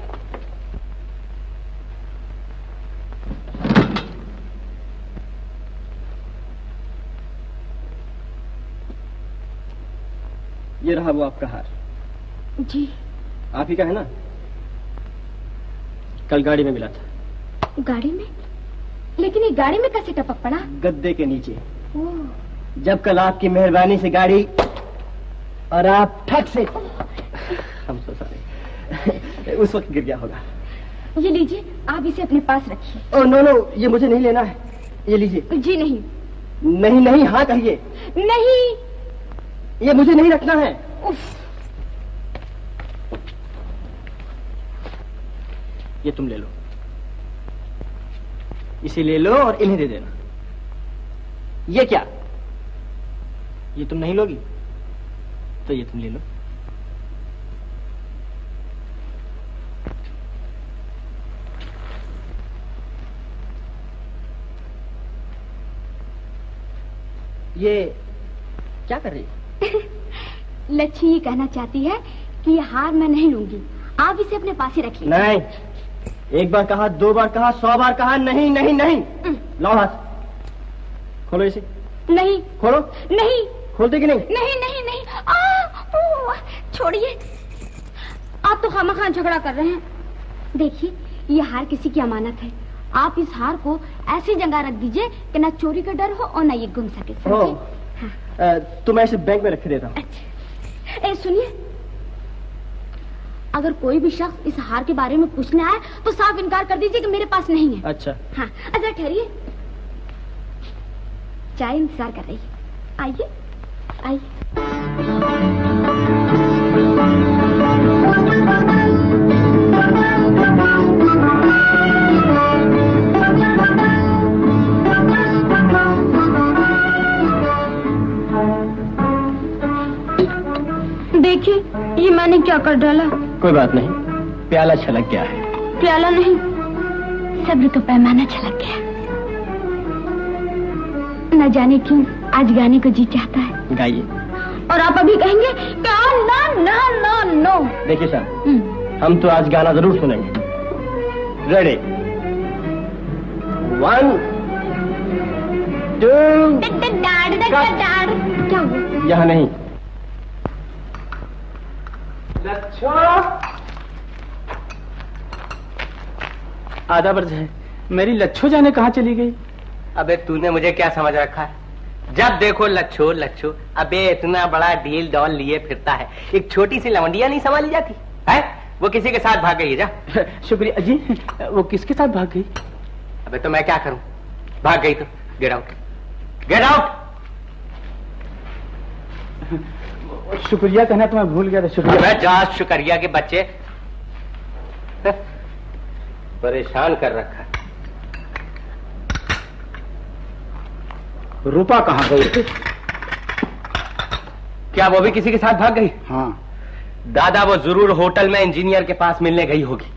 ये रहा वो आपका हार। जी आप ही का है ना? कल गाड़ी में मिला था। गाड़ी में? लेकिन ये गाड़ी में कैसे टपक पड़ा? गद्दे के नीचे। जब कल आपकी मेहरबानी से गाड़ी और आप ठक से हम so sorry उस वक्त गिर गया होगा। ये लीजिए, आप इसे अपने पास रखिए। ओह नो नो, ये मुझे नहीं लेना है। ये लीजिए। जी नहीं। नहीं नहीं, हाँ कहिए। नहीं, ये मुझे नहीं रखना है। उफ। ये तुम ले लो, इसे ले लो और इन्हें दे देना। ये क्या? ये तुम नहीं लोगी तो ये तुम ले लो। ये क्या कर रही है? लच्छी ये कहना चाहती है कि ये हार मैं नहीं लूंगी, आप इसे अपने पास ही रखिए। नहीं, एक बार कहा, 2 बार कहा, 100 बार कहा, नहीं नहीं नहीं। लाओ हाथ, खोलो इसे। नहीं। खोलो। नहीं। खोलते कि नहीं? नहीं नहीं नहीं। छोड़िए, आप तो खामखा झगड़ा कर रहे हैं। देखिए, ये हार किसी की अमानत है। आप इस हार को ऐसी जगह रख दीजिए कि ना चोरी का डर हो और ना ये गुम सके। हाँ। तो मैं इसे बैंक में रख देता हूँ। अच्छा, सुनिए, अगर कोई भी शख्स इस हार के बारे में पूछने आए तो साफ इनकार कर दीजिए कि मेरे पास नहीं है। अच्छा। हाँ, अच्छा ठहरिए, चाय इंतजार कर रही है। आइए आइए। देखिए, ये मैंने क्या कर डाला। कोई बात नहीं, प्याला छलक गया है। प्याला नहीं, सब्र तो पैमाना छलक गया। न जाने क्यों आज गाने को जी चाहता है। गाइए। और आप अभी कहेंगे कि नो नो नो नो। देखिए साहब, हम तो आज गाना जरूर सुनेंगे। रेडी, 1 2। क्या हुआ? यहाँ नहीं। लच्छो, आधा बज है, मेरी लच्छो जाने कहाँ चली गई? अबे तूने मुझे क्या समझ रखा है? जब देखो लच्छो लच्छो। अबे इतना बड़ा डील डॉल लिए फिरता है, एक छोटी सी लवंडिया नहीं संभाली जाती है? वो किसी के साथ भाग गई है। जा। शुक्रिया जी। वो किसके साथ भाग गई? अबे तो मैं क्या करूं, भाग गई तो गेट आउट, गेट आउट। शुक्रिया कहना तो मैं भूल गया था। शुक्रिया। मैं जा, शुक्रिया के बच्चे, परेशान कर रखा है। रूपा कहाँ गई? क्या वो भी किसी के साथ भाग गई? हाँ। दादा वो जरूर होटल में इंजीनियर के पास मिलने गई होगी,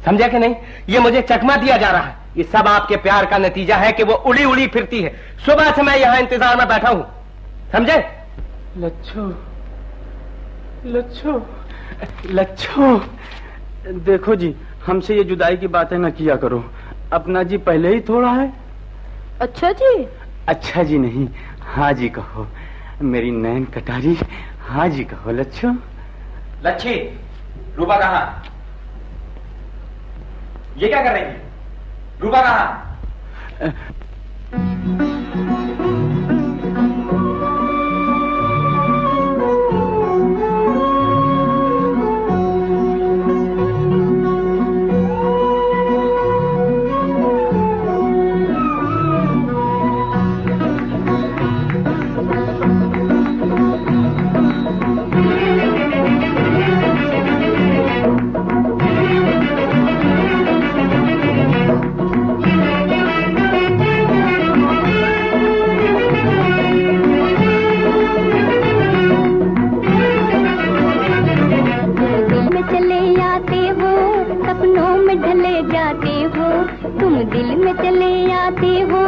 समझा कि नहीं? ये मुझे चकमा दिया जा रहा है। ये सब आपके प्यार का नतीजा है कि वो उड़ी उड़ी फिरती है। सुबह से मैं यहाँ इंतजार में बैठा हूं, समझे? लच्छो लच्छो लच्छो, देखो जी, हमसे ये जुदाई की बातें न किया करो। अपना जी पहले ही थोड़ा है। अच्छा जी। अच्छा जी नहीं, हाँ जी कहो। मेरी नैन कटारी, हाँ जी कहो। लच्छो। लच्छी, रूपा कहाँ? ये क्या कर रही है? रूपा कहाँ? तुम दिल में चले आते हो,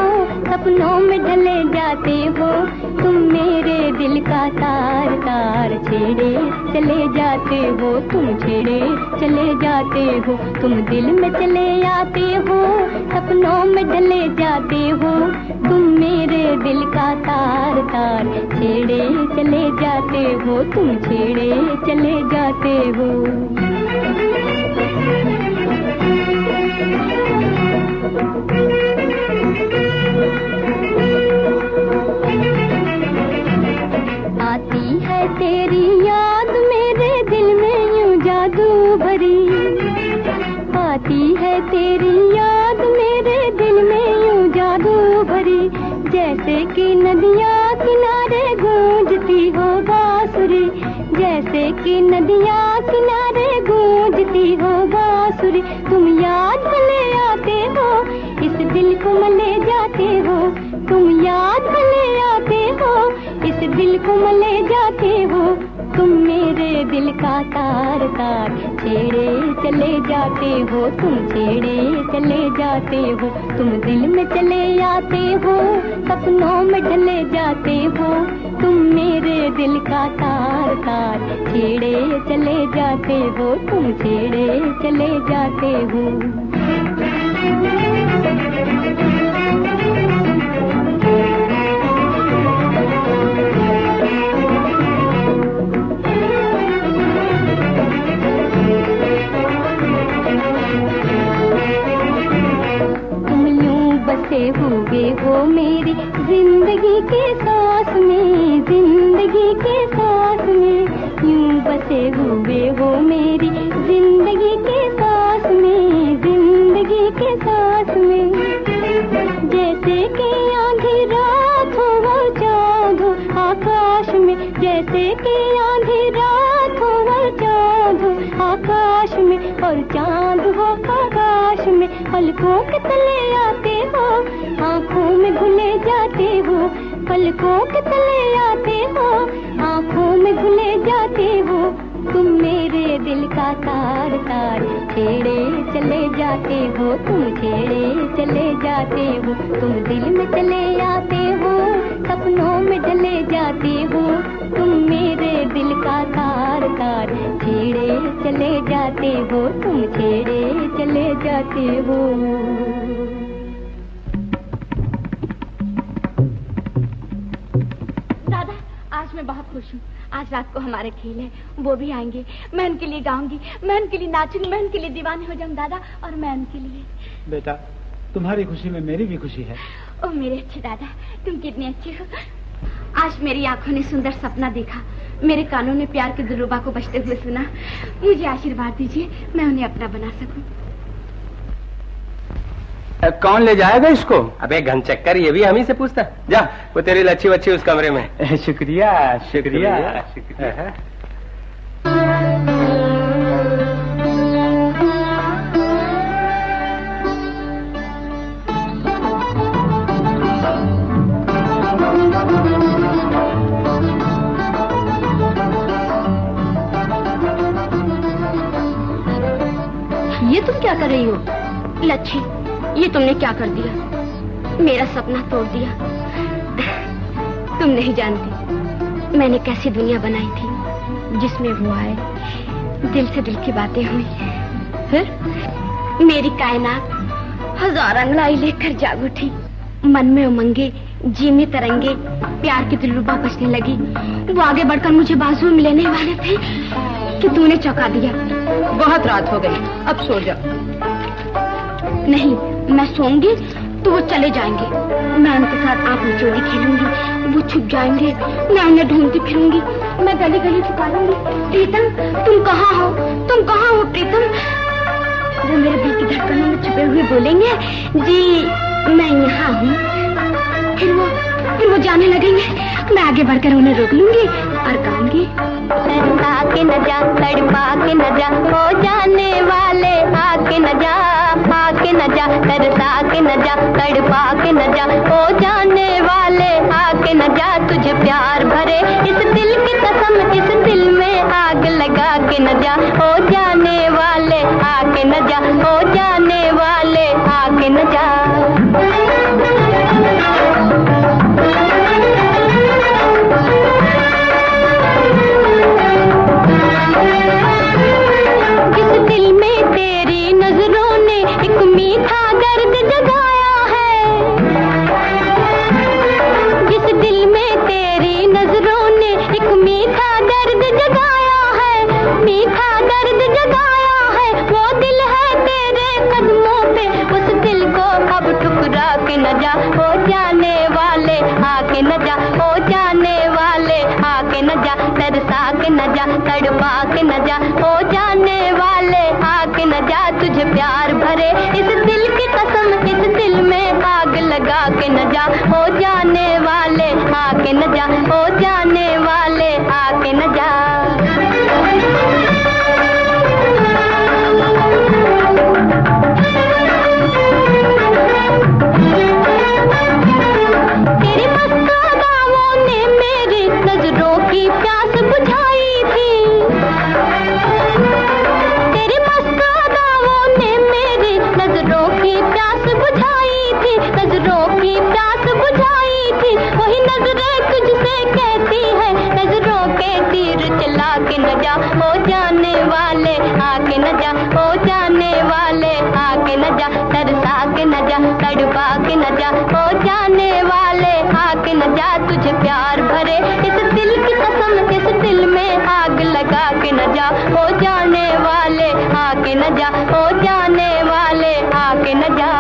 सपनों में ढले जाते हो। तुम मेरे दिल का तार तार छेड़े चले जाते हो, तुम छेड़े चले जाते हो। तुम दिल में चले आते हो, सपनों में ढले जाते हो। तुम मेरे दिल का तार तार छेड़े चले जाते हो, तुम छेड़े चले जाते हो। आती है तेरी याद मेरे दिल में यूं जादू भरी, आती है तेरी याद मेरे दिल में यूं जादू भरी। जैसे कि नदियाँ किनारे गूंजती हो बांसुरी, जैसे कि नदियाँ किनारे गूंजती हो बांसुरी। तुम याद भले आते हो, इस दिल को मले जाते हो। तुम याद भले आते हो, इस दिल को मले जाते हो। तुम मेरे दिल का तार तार छेड़े चले जाते हो, तुम छेड़े चले जाते हो। तुम दिल में चले आते हो, सपनों में ढले जाते हो। तुम मेरे दिल का तार तार छेड़े चले जाते हो, तुम छेड़े चले जाते हो। बसे हुए हो मेरी जिंदगी के सांस में, जिंदगी के सांस में। यूं बसे हुए हो मेरी जिंदगी के सांस में, जिंदगी के सांस में। जैसे कि आंधी रात हो और चांद हो आकाश में, जैसे कि आंधी रात हो और चांद हो आकाश में, और चांद हो आकाश में। पलकों के तले आते हो, आँखों में घुले जाते हो। पलकों के तले आते हो, आँखों में घुले जाते हो। तुम मेरे दिल का तार तार छेड़े चले जाते हो, तुम छेड़े चले जाते हो। तुम दिल में चले आते हो, सपनों में ढले जाते हो। तुम मेरे दिल का तार तार छेड़े चले जाते हो, तुम छेड़े चले जाते हो। दादा, आज मैं बहुत खुश हूँ। आज रात को हमारे खेल है, वो भी आएंगे। मैं उनके लिए गाऊंगी, मैं उनके लिए नाचूंगी, मैं उनके लिए दीवानी हो जाऊँ दादा। और मैं उनके लिए। बेटा, तुम्हारी खुशी में मेरी भी खुशी है। ओ मेरे अच्छे दादा, तुम कितने अच्छे हो। आज मेरी आंखों ने सुंदर सपना देखा, मेरे कानों ने प्यार के दिलरुबा को बजते हुए सुना। मुझे आशीर्वाद दीजिए, मैं उन्हें अपना बना सकूं। कौन ले जाएगा इसको? अबे घनचक्कर, ये भी हम ही से पूछता। जा, वो तेरी लच्छी वच्छी उस कमरे में। शुक्रिया शुक्रिया शुक्रिया। ये तुम क्या कर रही हो? लच्छी, ये तुमने क्या कर दिया? मेरा सपना तोड़ दिया। तुम नहीं जानती मैंने कैसी दुनिया बनाई थी, जिसमें वो आए, दिल से दिल की बातें हुई, फिर मेरी कायनात हजार अंगड़ाई लेकर जाग उठी। मन में उमंगे, जी में तरंगे, प्यार की दिलरुबा बजने लगी। वो आगे बढ़कर मुझे बाजू में लेने वाले थे कि तूने चौंका दिया। बहुत रात हो गई, अब सो जाओ। नहीं, मैं सोऊंगी तो वो चले जाएंगे। मैं उनके साथ आंख मिचोली खेलूंगी, वो छुप जाएंगे, मैं उन्हें ढूंढती फिरूंगी। मैं गली गली पुकारूंगी, प्रीतम तुम कहाँ हो, तुम कहाँ हो प्रीतम। वो मेरे दिल की धड़कनों में छुपे हुए बोलेंगे, जी मैं यहाँ हूँ। फिर वो जाने लगेंगे। मैं आगे बढ़कर उन्हें रोक लूंगी और गाऊंगी, तड़पा के न जा, तड़पा के न जा, हो जाने वाले आके न जा, आके न जा, तरसा के न जा, तड़पा के न जा, ओ जाने वाले आके न जा, तुझे प्यार भरे इस दिल की कसम, इस दिल में आग लगा के न जा, ओ जाने वाले आके न जा, ओ जाने वाले आके न जा। जिस दिल में तेरी नजरों ने एक मीठा दर्द जगाया है, जिस दिल में तेरी नजरों ने एक मीठा दर्द जगाया है, मीठा दर्द जगाया है, वो दिल है तेरे कदमों पे, उस दिल को अब ठुकरा के न जा, ओ जाने वाले आके न जा, ओ जाने वाले आके न जा, तरसा के न जा, तड़पा के न जा, ओ जाने वाले आके न जा, तुझे प्यार भरे इस दिल की कसम, इस दिल में आग लगा के न जा, ओ जाने वाले आके न जा, ओ जाने वाले आके न जा। तेरी मस्त अदाओं ने मेरी नजरों की प्यास बुझाई थी, तेरी मस्त अदाओं ने मेरी नजरों की प्यास बुझाई थी, नजरों की प्यास बुझाई थी, वही नजरें तुझसे कहती है, नजरों के तीर चला के न जा, ओ जाने वाले आके न जा, ओ जाने वाले आके न जा, तरसा के न जा, तड़पा के न जा, ओ जाने वाले आके न जा, तुझे प्यार भरे इस दिल की कसम, इस दिल में आग लगा के न जा, ओ जाने वाले आके न जा, ओ जाने वाले आके न जा।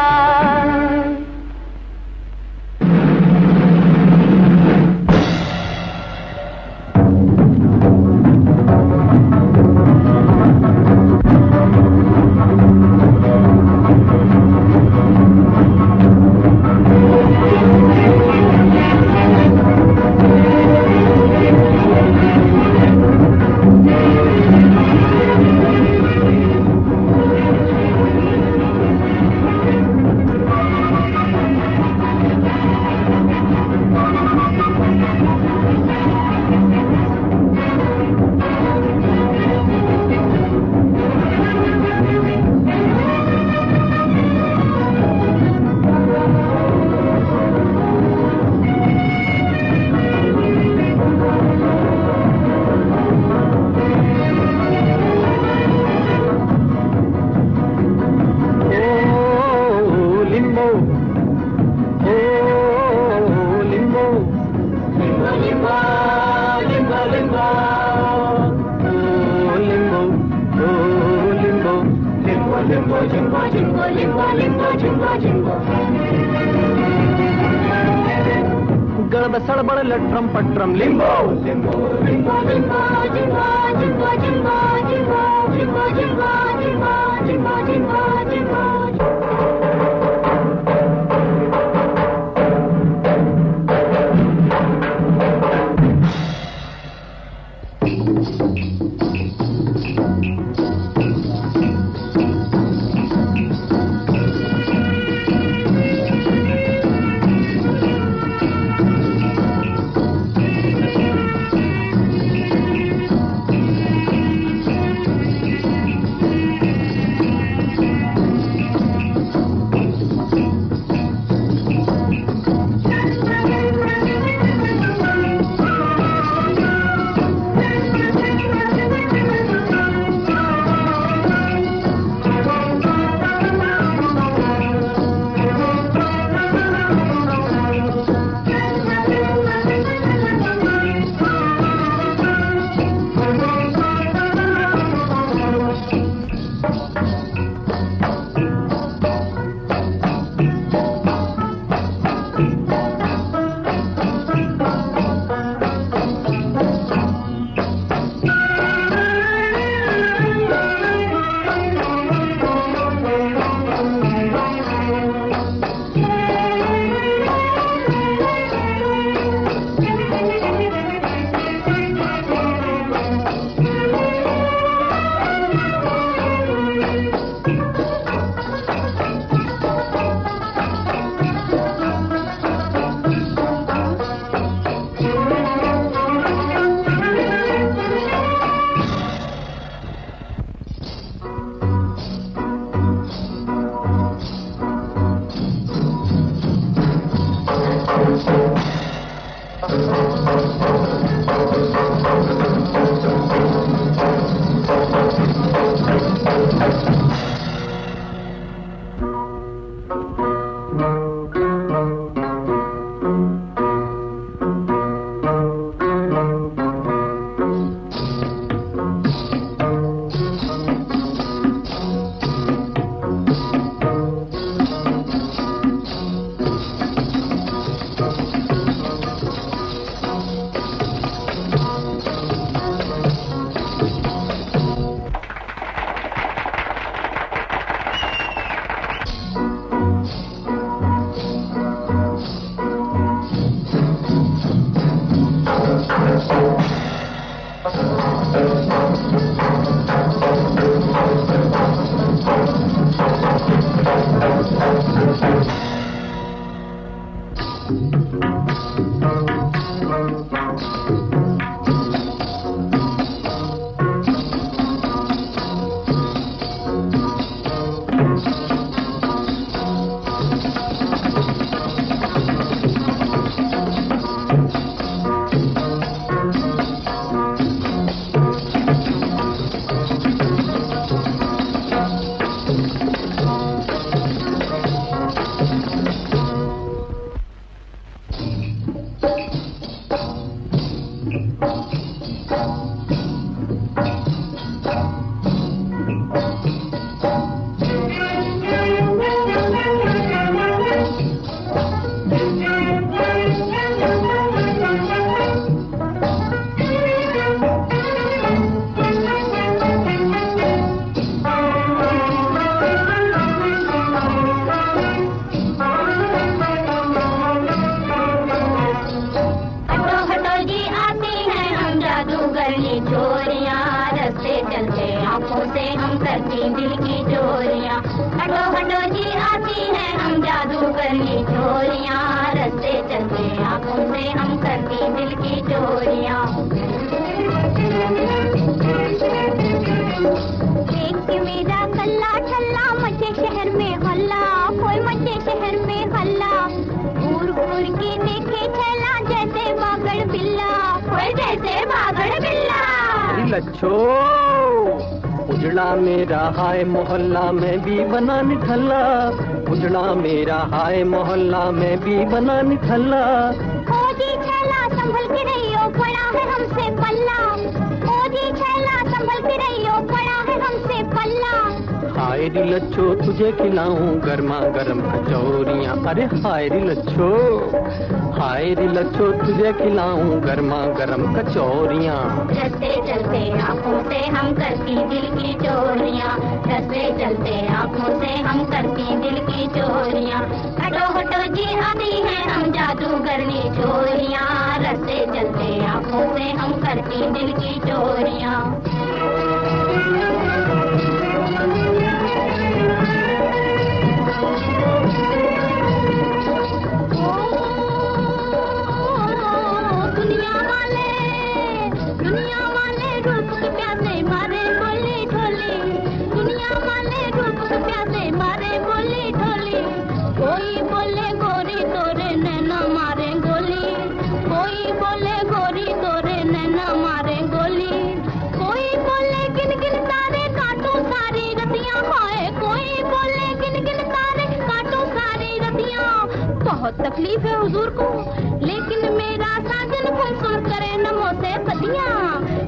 गड़बड़ सड़बड़ लट्रम पट्रम लिम्बो लिम्बो लिम्बो लिम्बो जिम्बो जिम्बो जिम्बो जिम्बो जिम्बो जिम्बो जिम्बो जिम्बो जिम्बो उजड़ा मेरा हाय मोहल्ला में भी बना निठल्ला, उजड़ा मेरा हाय मोहल्ला में भी बना निठल्ला। ओ जी छैला संभल के रहियो पड़ा है हमसे पल्ला, ओ जी छैला संभल के रहियो पड़ा है हमसे पल्ला। हाय री लच्छो तुझे खिलाऊं गर्मा गर्म कचौरियाँ, अरे हाय री लच्छो, हाय री लच्छो तुझे खिलाऊं गर्मा गर्म कचौरियाँ। चलते चलते आँखों से हम करती दिल की चोरियाँ, चलते चलते आँखों से हम करती दिल की चोरियाँ। हटो हटो जी आती हैं हम जादूगरनी चोरियाँ, रस्ते चलते आँखों से हम करती दिल की चोरियाँ। बहुत तकलीफ है हुजूर को, लेकिन मेरा साजन फुनसुन करे नमो से पतियाँ,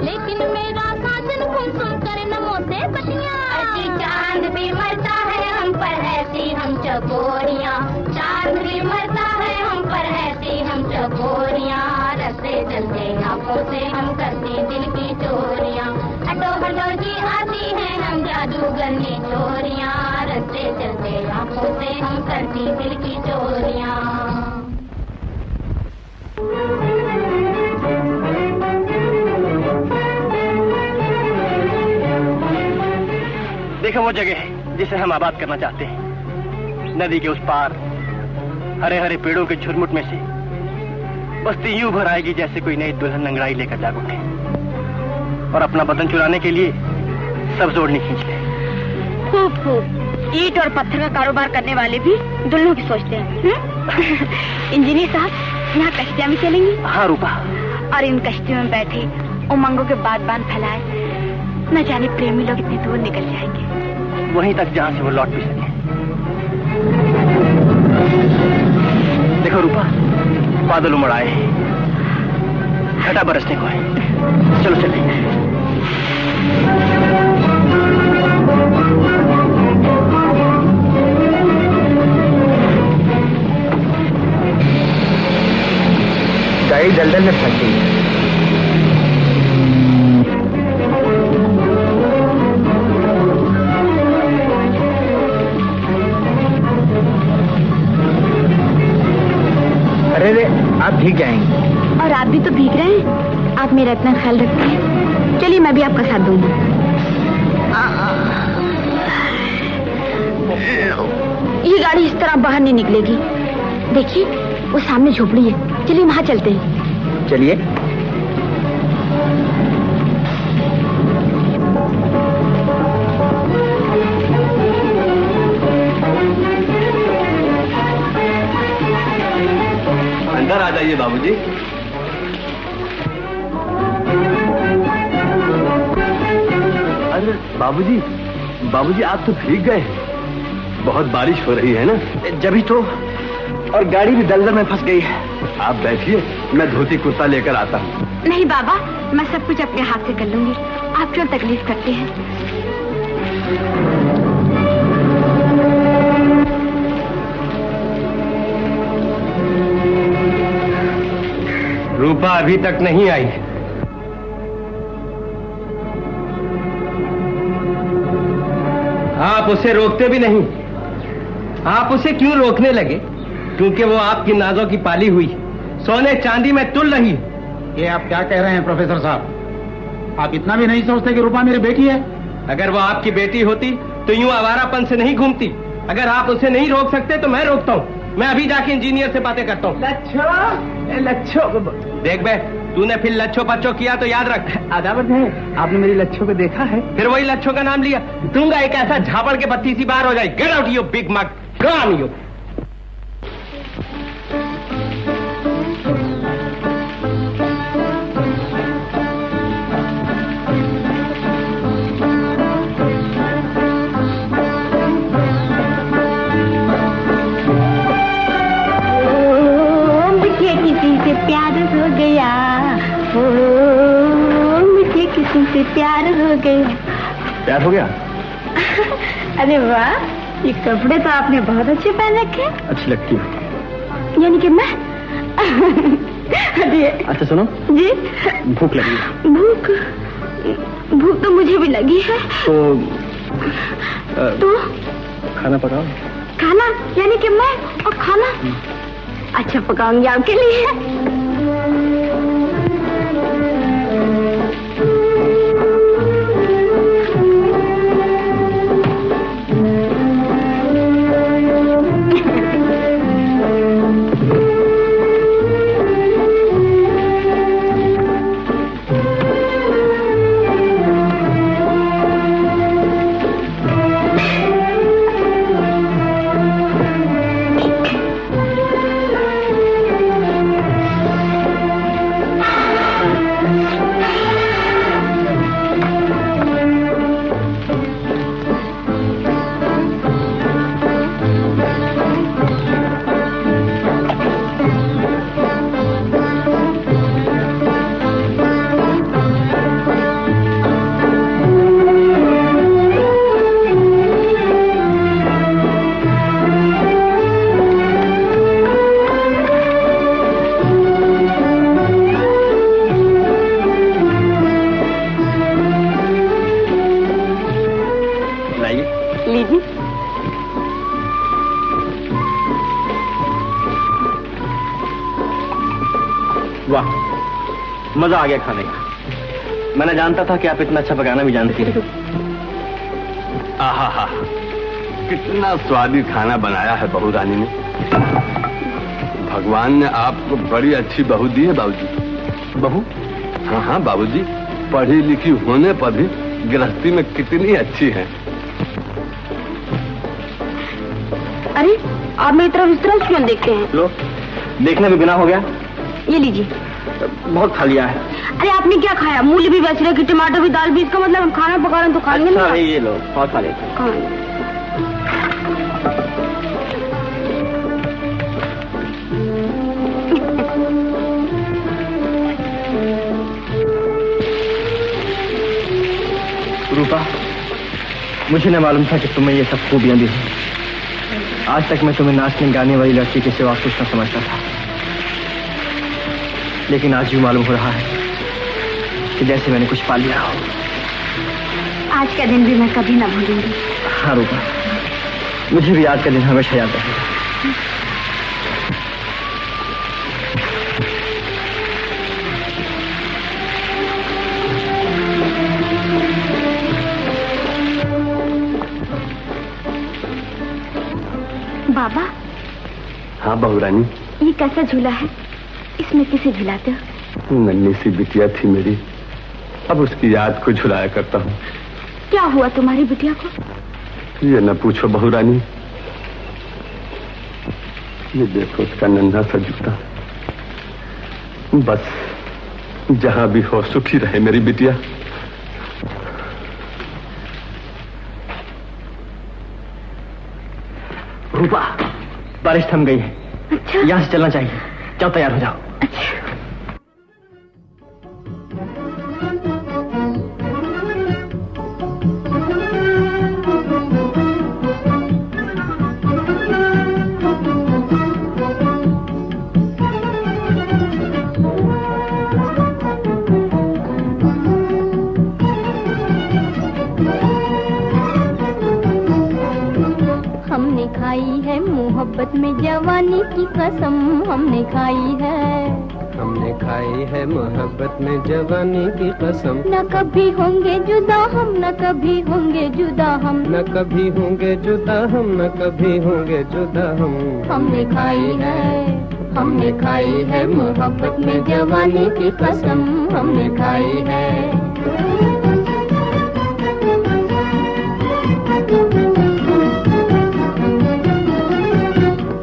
लेकिन मेरा साजन फुनसुन करे नमो से पतियाँ। अजी चांद भी मरता है हम पर ऐसी हम चकोरियाँ, चांद भी मरता है हम पर ऐसी हम चकोरियाँ। रस्ते चलते आँखों से हम करते दिल की चोरियाँ, हटो हटो जी आती हैं हम जादूगरनी चोरियाँ। रस्ते चलते आँखों से हम करती दिल की चोरियाँ। देखो वो जगह है जिसे हम आबाद करना चाहते हैं। नदी के उस पार हरे हरे पेड़ों के झुरमुट में से बस्ती यूं भर आएगी जैसे कोई नई दुल्हन अंगड़ाई लेकर जाग उठे और अपना बदन चुराने के लिए सब जोड़नी खींच ले। खूब खूब ईंट और पत्थर का कारोबार करने वाले भी दुल्हनों की सोचते हैं। इंजीनियर साहब, यहाँ कश्तियाँ भी चलेंगी? हाँ रूपा। और इन कश्तियों में बैठे उमंगों के बादबान फैलाए, न जाने प्रेमी लोग इतनी दूर निकल जाएंगे। वहीं तक जहां से वो लौट भी सके। देखो रूपा, बादल उमड़ आए, घटा बरसने को है। चलो चले। गाड़ी दलदल में फंस गई है। अरे रे, आप भीग जाएंगे। और आप भी तो भीग रहे हैं। आप मेरा इतना ख्याल रखते हैं। चलिए मैं भी आपका साथ दूंगी। ये गाड़ी इस तरह बाहर नहीं निकलेगी। देखिए वो सामने झोपड़ी है, चलिए वहां चलते हैं। चलिए। अंदर आ जाइए बाबूजी। अरे बाबूजी, बाबूजी आप तो भीग गए। बहुत बारिश हो रही है ना? जभी तो, और गाड़ी भी दलदल में फंस गई है। आप बैठिए, मैं धोती कुर्ता लेकर आता हूँ। नहीं बाबा, मैं सब कुछ अपने हाथ से कर लूंगी। आप क्यों तकलीफ करते हैं? रूपा अभी तक नहीं आई। आप उसे रोकते भी नहीं। आप उसे क्यों रोकने लगे? क्योंकि वो आपकी नाजों की पाली हुई, सोने चांदी में तुल रही। ये आप क्या कह रहे हैं प्रोफेसर साहब? आप इतना भी नहीं सोचते कि रूपा मेरी बेटी है? अगर वो आपकी बेटी होती तो यूं आवारापन से नहीं घूमती। अगर आप उसे नहीं रोक सकते तो मैं रोकता हूँ। मैं अभी जाके इंजीनियर से बातें करता हूँ। लच्छो देख बे, तूने फिर लच्छो पच्छो किया तो याद रख। अदावत है, आपने मेरी लच्छो को देखा है? फिर वही लच्छो का नाम लिया। दूंगा एक ऐसा झापड़ के बत्ती सी बाहर हो जाए। Get out you big mug, gone you. तुमसे प्यार हो गया। प्यार हो गया? अरे वाह, ये कपड़े तो आपने बहुत अच्छे पहन रखे। अच्छी लगती है। यानी कि मैं अच्छा सुनो जी, भूख लगी है। भूख तो मुझे भी लगी है। तो खाना पकाओ। खाना यानी कि मैं और खाना? अच्छा पकाऊंगी आपके लिए। मजा आ गया खाने का। मैंने जानता था कि आप इतना अच्छा पकाना भी जानती हैं। आहा, कितना स्वादिष्ट खाना बनाया है बहू रानी ने। भगवान ने आपको बड़ी अच्छी बहू दी है बाबूजी। बहू? हाँ हाँ बाबूजी, पढ़ी लिखी होने पर भी गृहस्थी में कितनी अच्छी है। अरे आप मेरी तरफ इस तरह क्यों देखते हैं? लो, देखने में बिना हो गया। ये लीजिए। बहुत खा लिया है। अरे आपने क्या खाया? मूली भी बेच रहे कि टमाटर भी, दाल भी, इसका मतलब हम खाना पका रहे हैं तो खाएंगे अच्छा, नहीं? ये लो बहुत खा लेते हैं। रूपा, मुझे न मालूम था कि तुम्हें ये सब खूबियां भी हैं। आज तक मैं तुम्हें नाचने गाने वाली लड़की के सिवा कुछ न समझता था, लेकिन आज यूं मालूम हो रहा है कि जैसे मैंने कुछ पा लिया हो। आज का दिन भी मैं कभी ना भूलूंगी। हाँ रूपा, मुझे भी आज का दिन हमेशा याद रहेगा। बाबा। हाँ बहू रानी। ये कैसा झूला है? इसमें किसे झुलाते हो? नन्ही सी बिटिया थी मेरी, अब उसकी याद को झुलाया करता हूँ। क्या हुआ तुम्हारी बिटिया को? ये न पूछो बहू रानी, ये देखो उसका नन्हा सा जूता। बस जहां भी हो सुखी रहे मेरी बिटिया। रूपा, बारिश थम गई है। अच्छा। यहाँ से चलना चाहिए। जाओ, तैयार हो जाओ। अच्छा। हमने खाई है मोहब्बत में जवानी की कसम, हमने खाई है। हमने खाई है मोहब्बत में जवानी की कसम। न कभी होंगे जुदा हम, न कभी होंगे जुदा हम, न कभी होंगे जुदा हम, न कभी होंगे जुदा हम। हमने खाई है, हमने खाई है मोहब्बत में जवानी की कसम, हमने खाई है।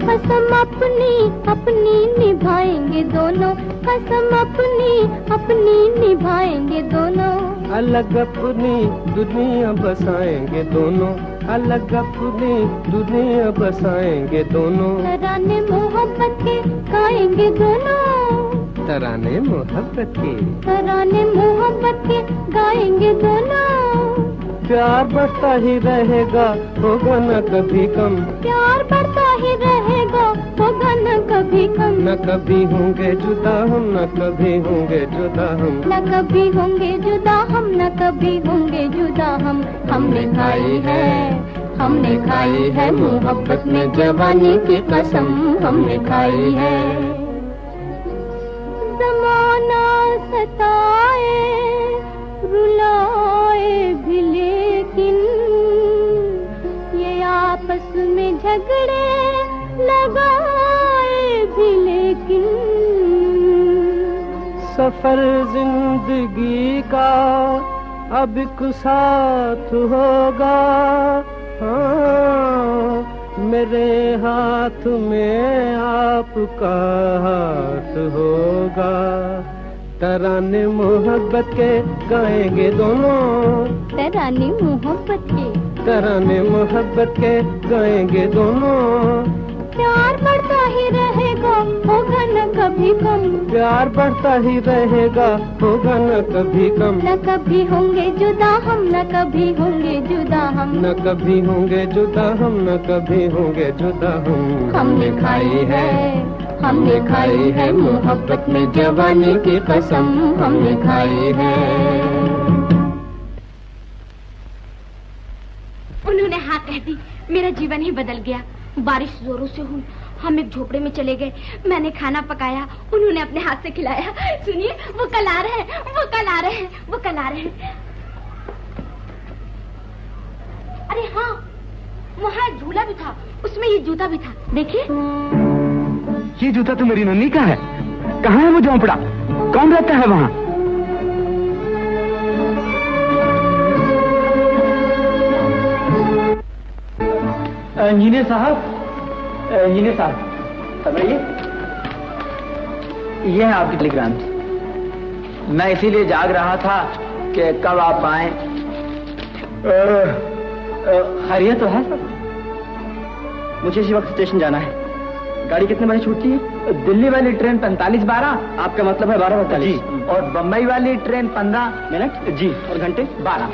कसम अपनी अपनी निभाएंगे दोनों, कसम अपनी अपनी निभाएंगे दोनों। अलग अपनी दुनिया बसाएंगे दोनों, अलग अपनी दुनिया बसाएंगे दोनों। तराने मोहब्बत के गाएंगे दोनों, तराने मोहब्बत के, तराने मोहब्बत के गाएंगे दोनों। प्यार बढ़ता ही रहेगा, होगा न कभी कम। प्यार बढ़ता ही रहेगा, होगा न कभी कम। न कभी होंगे जुदा हम, न कभी होंगे जुदा हम। न कभी होंगे जुदा हम, न कभी होंगे जुदा हम। हमने खाई है, हमने खाई है मोहब्बत में जवानी की कसम, हमने खाई है। ज़माना सताए रुलाए भी, लेकिन ये आपस में झगड़े लगाए भी, लेकिन सफर जिंदगी का अब एक साथ होगा। हाँ, मेरे हाथ में आपका हाथ होगा। तराने मोहब्बत के गाएंगे दोनों, तराने मोहब्बत के, तराने मोहब्बत के गाएंगे दोनों। प्यार बढ़ता ही रहेगा, होगा न कभी कम। प्यार बढ़ता ही रहेगा, होगा न कभी कम। न कभी होंगे जुदा हम, न कभी होंगे जुदा हम। न कभी होंगे जुदा हम, न कभी होंगे जुदा हम। हमने खाई है, हमने खाई है मोहब्बत में जवानी की कसम, हमने खाई है। उन्होंने हाँ कह दी, मेरा जीवन ही बदल गया। बारिश जोरों से हुई, हम एक झोपड़े में चले गए। मैंने खाना पकाया, उन्होंने अपने हाथ से खिलाया। सुनिए, वो कल आ रहे हैं, वो कल आ रहे हैं, वो कल आ रहे हैं। अरे हाँ, वहाँ एक झूला भी था, उसमें ये जूता भी था, देखिए। ये जूता तो मेरी नन्ही का है। कहाँ है वो झोंपड़ा? कौन रहता है वहाँ? इंजीनियर साहब, इंजीनियर साहब, समझिए, ये है आपकी टेलीग्राम। मैं इसीलिए जाग रहा था कि कब आप आए। खैरियत तो है सर? मुझे इसी वक्त स्टेशन जाना है। गाड़ी कितने बजे छूटती है? दिल्ली वाली ट्रेन 45:12। आपका मतलब है 12:45? और बम्बई वाली ट्रेन 15 मिनट जी, और घंटे 12।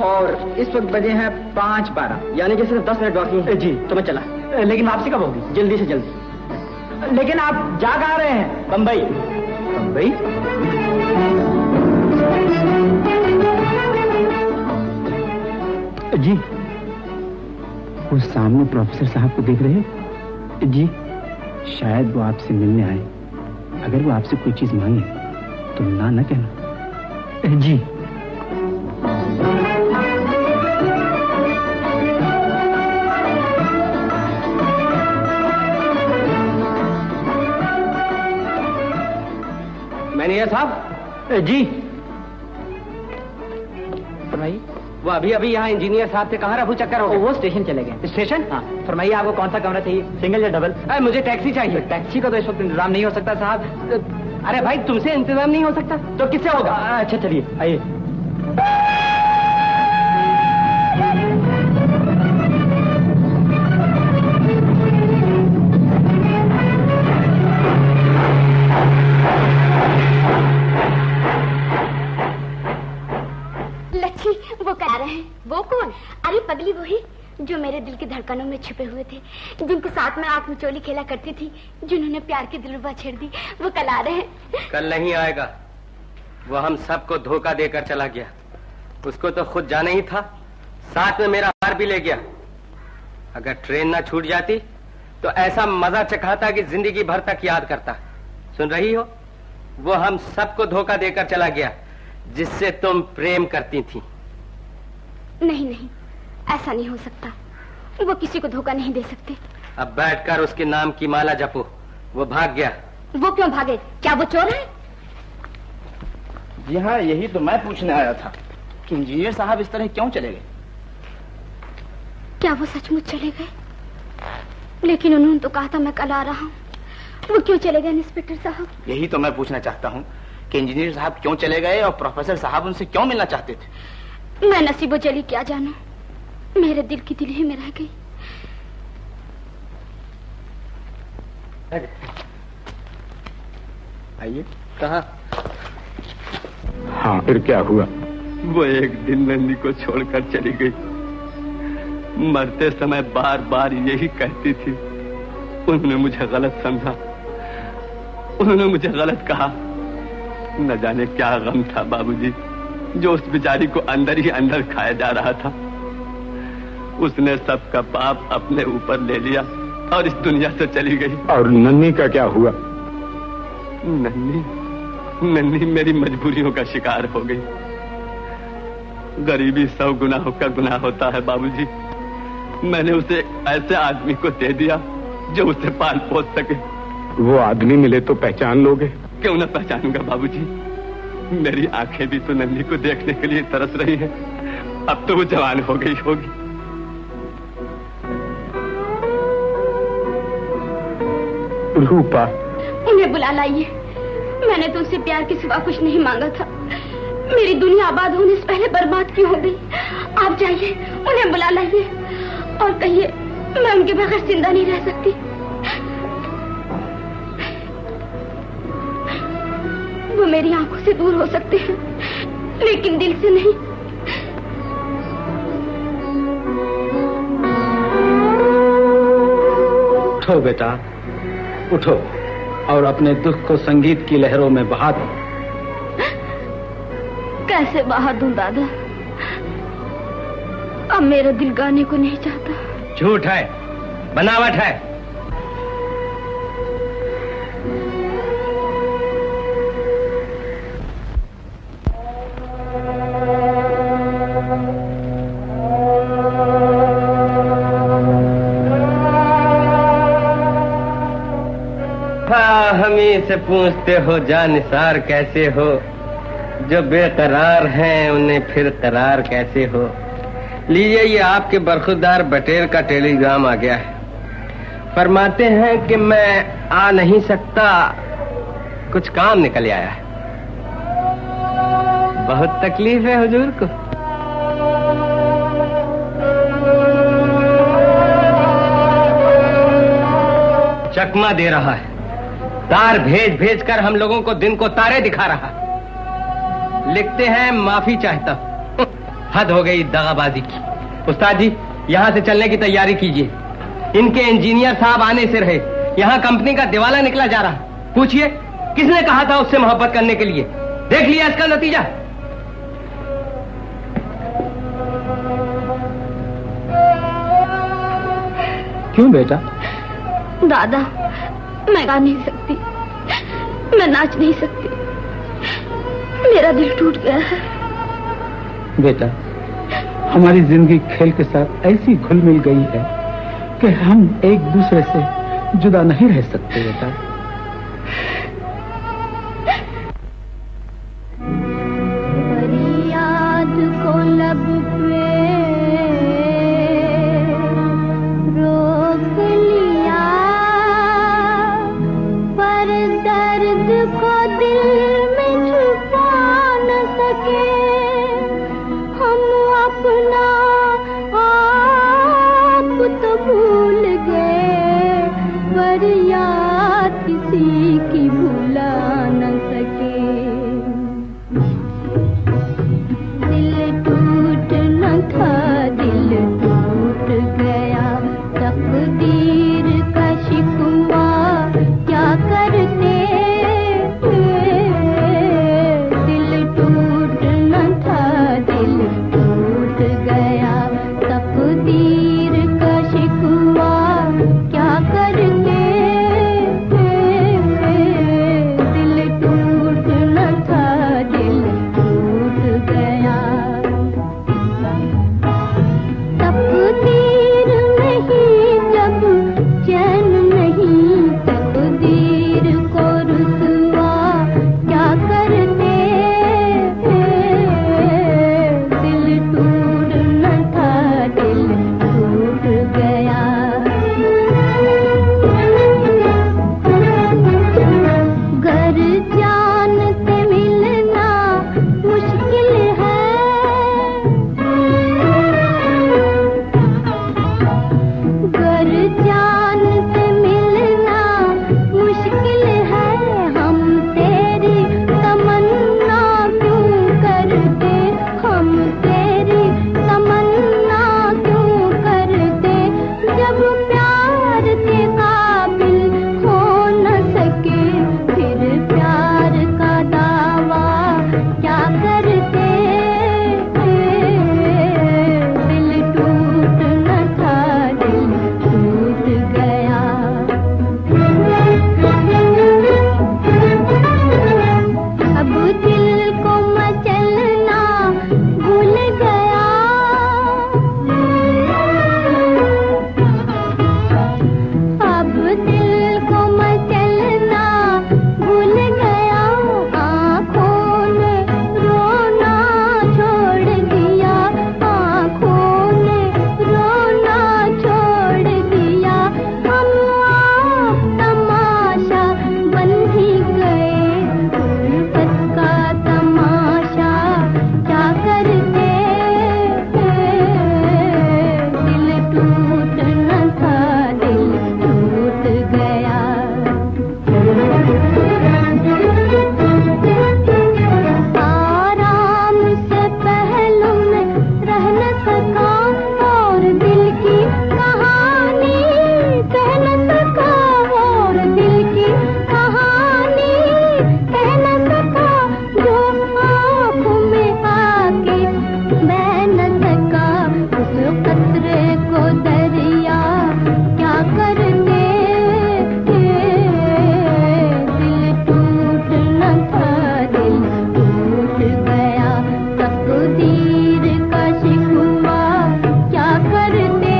और इस वक्त बजे हैं 5:12, यानी कि सिर्फ 10 मिनट बाकी है जी। तो मैं चला। लेकिन वापसी कब होगी? जल्दी से जल्दी। लेकिन आप जा कहाँ रहे हैं? बम्बई। बम्बई? जी, वो सामने प्रोफेसर साहब को देख रहे हैं? जी, शायद वो आपसे मिलने आए। अगर वो आपसे कोई चीज मांगे तो ना कहना। जी। मैनेजर साहब। जी। फरमाइए। वो अभी यहाँ इंजीनियर साहब से कहाँ रफू चक्कर हो गए? वो स्टेशन चले गए। स्टेशन? हाँ। फरमाइए आपको कौन सा कमरा चाहिए, सिंगल या डबल? मुझे टैक्सी चाहिए। टैक्सी का तो इस वक्त इंतजाम नहीं हो सकता साहब। अरे भाई, तुमसे इंतजाम नहीं हो सकता तो किससे होगा? अच्छा चलिए आइए। वो कह रहे हैं। वो कौन? अरे पगली वही जो मेरे दिल की धड़कनों में छुपे हुए थे, जिनके साथ में आंख मिचोली खेला करती थी, जिन्होंने प्यार की दिलरुबा छेड़ दी, वो कल आ रहे हैं। कल नहीं आएगा। वो हम सबको धोखा देकर चला गया। उसको तो खुद जाना ही था, साथ में मेरा हार भी ले गया। अगर ट्रेन ना छूट जाती तो ऐसा मजा चखाता कि जिंदगी भर तक याद करता। सुन रही हो? वो हम सबको धोखा देकर चला गया जिससे तुम प्रेम करती थी। नहीं नहीं, ऐसा नहीं हो सकता। वो किसी को धोखा नहीं दे सकते। अब बैठकर उसके नाम की माला जपो। वो भाग गया। वो क्यों भागे? क्या वो चोर है? जी हाँ, यही तो मैं पूछने आया था कि इंजीनियर साहब इस तरह क्यों चले गए। क्या वो सचमुच चले गए? लेकिन उन्होंने तो कहा था मैं कल आ रहा हूँ। वो क्यों चले गए इंस्पेक्टर साहब? यही तो मैं पूछना चाहता हूँ कि इंजीनियर साहब क्यों चले गए और प्रोफेसर साहब उनसे क्यों मिलना चाहते थे। मैं नसीबो चली क्या जानूं, मेरे दिल की दिल ही में रह गई। आइए। कहाँ? हाँ, फिर क्या हुआ? वो एक दिन नन्ही को छोड़कर चली गई। मरते समय बार बार यही कहती थी। उन्होंने मुझे गलत समझा, उन्होंने मुझे गलत कहा। न जाने क्या गम था बाबूजी, जो उस बेचारी को अंदर ही अंदर खाया जा रहा था। उसने सबका पाप अपने ऊपर ले लिया और इस दुनिया से चली गई। और नन्ही का क्या हुआ? नन्ही मेरी मजबूरियों का शिकार हो गई। गरीबी 100 गुना होकर गुनाह होता है बाबूजी। मैंने उसे ऐसे आदमी को दे दिया जो उसे पाल पोस सके। वो आदमी मिले तो पहचान लोगे? क्यों न पहचानूंगा बाबूजी। मेरी आंखें भी तो नन्ही को देखने के लिए तरस रही हैं। अब तो वो जवान हो गई होगी। रूपा, उन्हें बुला लाइए। मैंने तो उनसे प्यार के सिवा कुछ नहीं मांगा था। मेरी दुनिया आबाद होने से पहले बर्बाद क्यों हो गई? आप जाइए, उन्हें बुला लाइए और कहिए मैं उनके बगैर जिंदा नहीं रह सकती। वो मेरी आंखों से दूर हो सकते हैं, लेकिन दिल से नहीं। उठो बेटा, उठो और अपने दुख को संगीत की लहरों में बहा दो। कैसे बहा दूं दादा? अब मेरा दिल गाने को नहीं चाहता। झूठ है, बनावट है। हम ही से पूछते हो जानिसार कैसे हो, जो बेकरार हैं उन्हें फिर करार कैसे हो। लीजिए, ये आपके बरखुरदार बटेर का टेलीग्राम आ गया है। फरमाते हैं कि मैं आ नहीं सकता, कुछ काम निकल आया है। बहुत तकलीफ है हुजूर को। चकमा दे रहा है, तार भेज भेज कर हम लोगों को दिन को तारे दिखा रहा। लिखते हैं माफी चाहता हूं। हद हो गई दगाबाजी की। उस्ताद जी यहां से चलने की तैयारी कीजिए। इनके इंजीनियर साहब आने से रहे, यहां कंपनी का दिवाला निकला जा रहा। पूछिए किसने कहा था उससे मोहब्बत करने के लिए? देख लिया इसका नतीजा। क्यों बेटा? दादा मैं गा नहीं सकती, मैं नाच नहीं सकती, मेरा दिल टूट गया है। बेटा हमारी जिंदगी खेल के साथ ऐसी घुल मिल गई है कि हम एक दूसरे से जुदा नहीं रह सकते बेटा। याद को लब पे रोक लिया, पर दर्द को दिल में छुपा न सके। हम अपना आप तो भूल गए, पर याद किसी की भुला न सके। दिल टूट न था, दिल टूट गया, तकदीर का शिकवा क्या करते। दिल टूट न था, दिल टूट गया, तकदीर का शिकवा क्या करते। दिल टूट न था, दिल टूट गया, तकदीर नहीं जब चैन नहीं, तकदीर को रुसवा क्या करते। दिल टूट न था, दिल टूट गया। घर जान से मिलना मुश्किल है, घर जान से मिलना मुश्किल है। हम तेरी तमन्ना क्यों करते, हम तेरी तमन्ना क्यों करते। जब प्यार के काबिल हो न सके, फिर प्यार का दावा क्या करते। दिल टूट न था, दिल टूट गया। अब दिल को मचलना भूल गया, अब दिल को मचलना भूल गया। आँखों ने रोना छोड़ दिया, आँखों ने रोना छोड़ दिया। हम आप तमाशा बन ही गए, उल्फत का तमाशा क्या करते। दिल टूट न था, दिल टूट गया। आराम से पहलू में रह न सका, और दिल की कहानी कह न सका, और दिल की कहानी कह न सका। जो आँखों में आके बह न सका, उस कतरे को दरिया क्या करते। दिल टूट न था, दिल टूट गया, तकदीर का शिकवा क्या करते।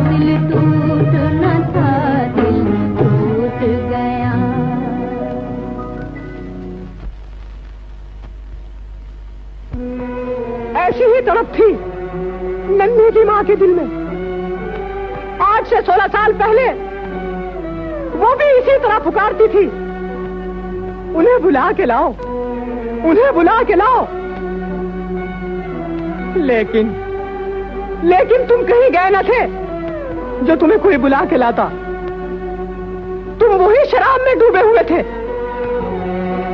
दिल टूट न था, दिल टूट गया। ऐसी ही तड़प थी नन्ही की माँ के दिल में। आज से 16 साल पहले वो भी इसी तरह पुकारती थी, उन्हें बुला के लाओ, उन्हें बुला के लाओ। लेकिन तुम कहीं गए न थे जो तुम्हें कोई बुला के लाता। तुम वही शराब में डूबे हुए थे।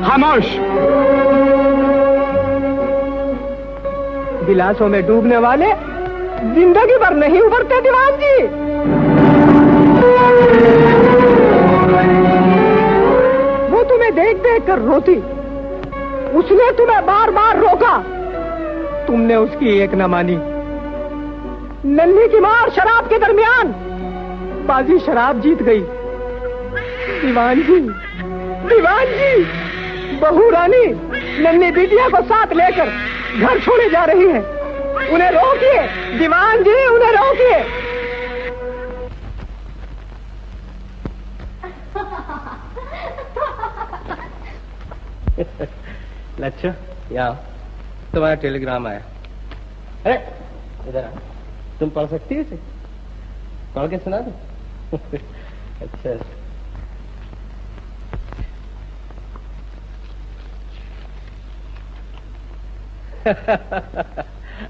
खामोश। गिलासों में डूबने वाले जिंदगी भर नहीं उभरते दीवान जी। वो तुम्हें देख देख कर रोती, उसने तुम्हें बार बार रोका, तुमने उसकी एक न मानी। नन्ही की मार शराब के दरमियान बाजी शराब जीत गई। दीवान जी, दीवान जी, बहू रानी नन्ही बिटिया को साथ लेकर घर छोड़े जा रही है। उन्हें रोकिए दीवान जी, उन्हें रोकिए। लच्छा, यहाँ तुम्हारा टेलीग्राम आया। अरे इधर आ, तुम पढ़ सकती हो इसे? पढ़ के सुना दो। अच्छा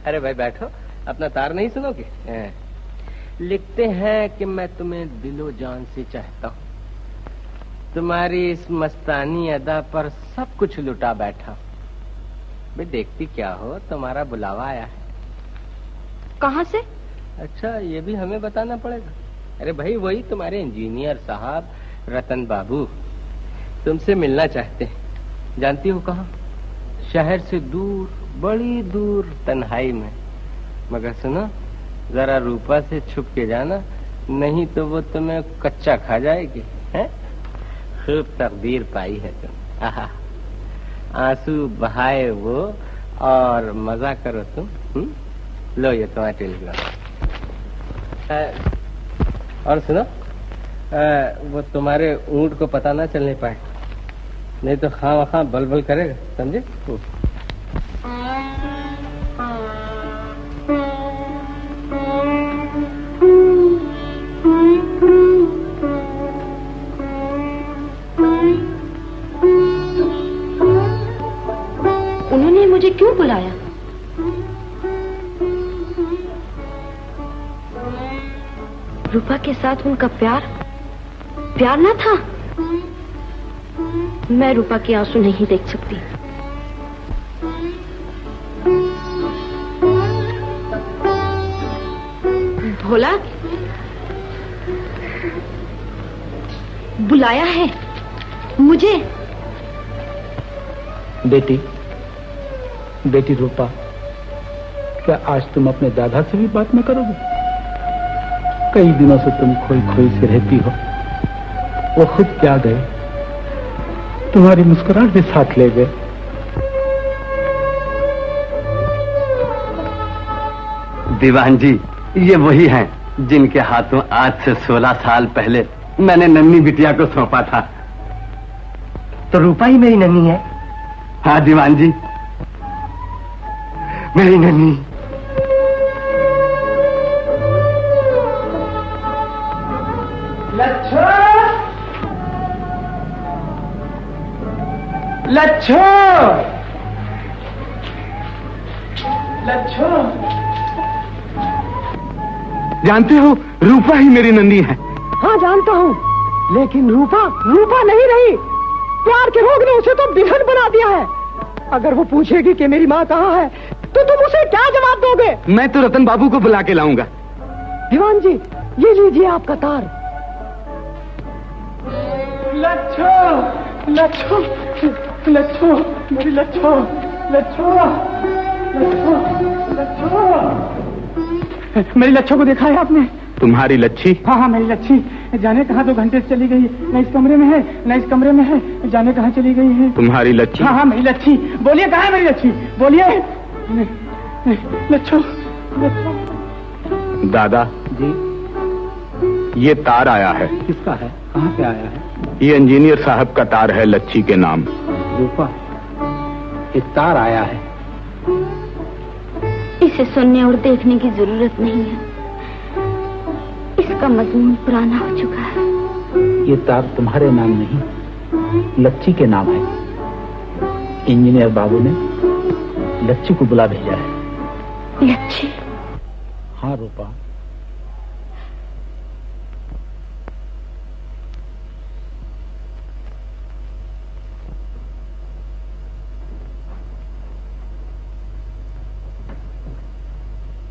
अरे भाई बैठो, अपना तार नहीं सुनोगे? लिखते हैं कि मैं तुम्हें दिलो जान से चाहता हूँ, तुम्हारी इस मस्तानी अदा पर सब कुछ लुटा बैठा। भाई देखती क्या हो, तुम्हारा बुलावा आया है। कहाँ से? अच्छा ये भी हमें बताना पड़ेगा? अरे भाई वही तुम्हारे इंजीनियर साहब रतन बाबू तुमसे मिलना चाहते हैं। जानती हो कहाँ? शहर से दूर, बड़ी दूर तन्हाई में। मगर सुनो, जरा रूपा से छुप के जाना, नहीं तो वो तुम्हें कच्चा खा जाएगी। हैं? खूब तकदीर पाई है तुम। आहा, आंसू बहाए वो और मजा करो तुम। लो ये तुम्हारा टेलीग्राम। और सुनो, वो तुम्हारे ऊंट को पता ना चलने पाए, नहीं तो खां बलबल करेगा, समझे? उन्होंने मुझे क्यों बुलाया? रूपा के साथ उनका प्यार ना था। मैं रूपा के आंसू नहीं देख सकती। भोला बुलाया है मुझे। बेटी रूपा, क्या आज तुम अपने दादा से भी बात न करोगे? कई दिनों से तुम खोई खोई से रहती हो। वो खुद क्या गए, तुम्हारी मुस्कुराहट भी साथ ले गए। दीवान जी, ये वही हैं जिनके हाथों आज से 16 साल पहले मैंने नन्ही बिटिया को सौंपा था। तो रूपा ही मेरी नन्ही है? हाँ दीवान जी, मेरी नन्ही। लच्छो, लच्छो, लच्छो। जानते हो, रूपा ही मेरी नंदी है। हाँ जानता हूँ, लेकिन रूपा नहीं रही। प्यार के रोग ने उसे तो बिघन बना दिया है। अगर वो पूछेगी कि मेरी माँ कहाँ है, तो तुम उसे क्या जवाब दोगे? मैं तो रतन बाबू को बुला के लाऊंगा। दीवान जी, ये लीजिए आपका तार। लच्छो, लच्छो, लच्छो, मेरी लच्छो, लच्छो, लच्छो, लच्छो। मेरी लच्छो को देखा है आपने? तुम्हारी लच्छी? हाँ मेरी लच्छी। जाने कहाँ 2 घंटे से चली गई। न इस कमरे में है, न इस कमरे में है। जाने कहाँ चली गई है? तुम्हारी लच्छी? हाँ मेरी लच्छी। बोलिए कहाँ है मेरी लच्छी? बोलिए। लच्छो, लच्छो। दादा जी, ये तार आया है। किसका है? कहाँ से आया है? ये इंजीनियर साहब का तार है, लच्छी के नाम। रूपा, ये तार आया है। इसे सुनने और देखने की जरूरत नहीं है। इसका मजमून पुराना हो चुका है। ये तार तुम्हारे नाम नहीं, लच्छी के नाम है। इंजीनियर बाबू ने लच्छी को बुला भेजा है। लच्छी? हाँ रूपा।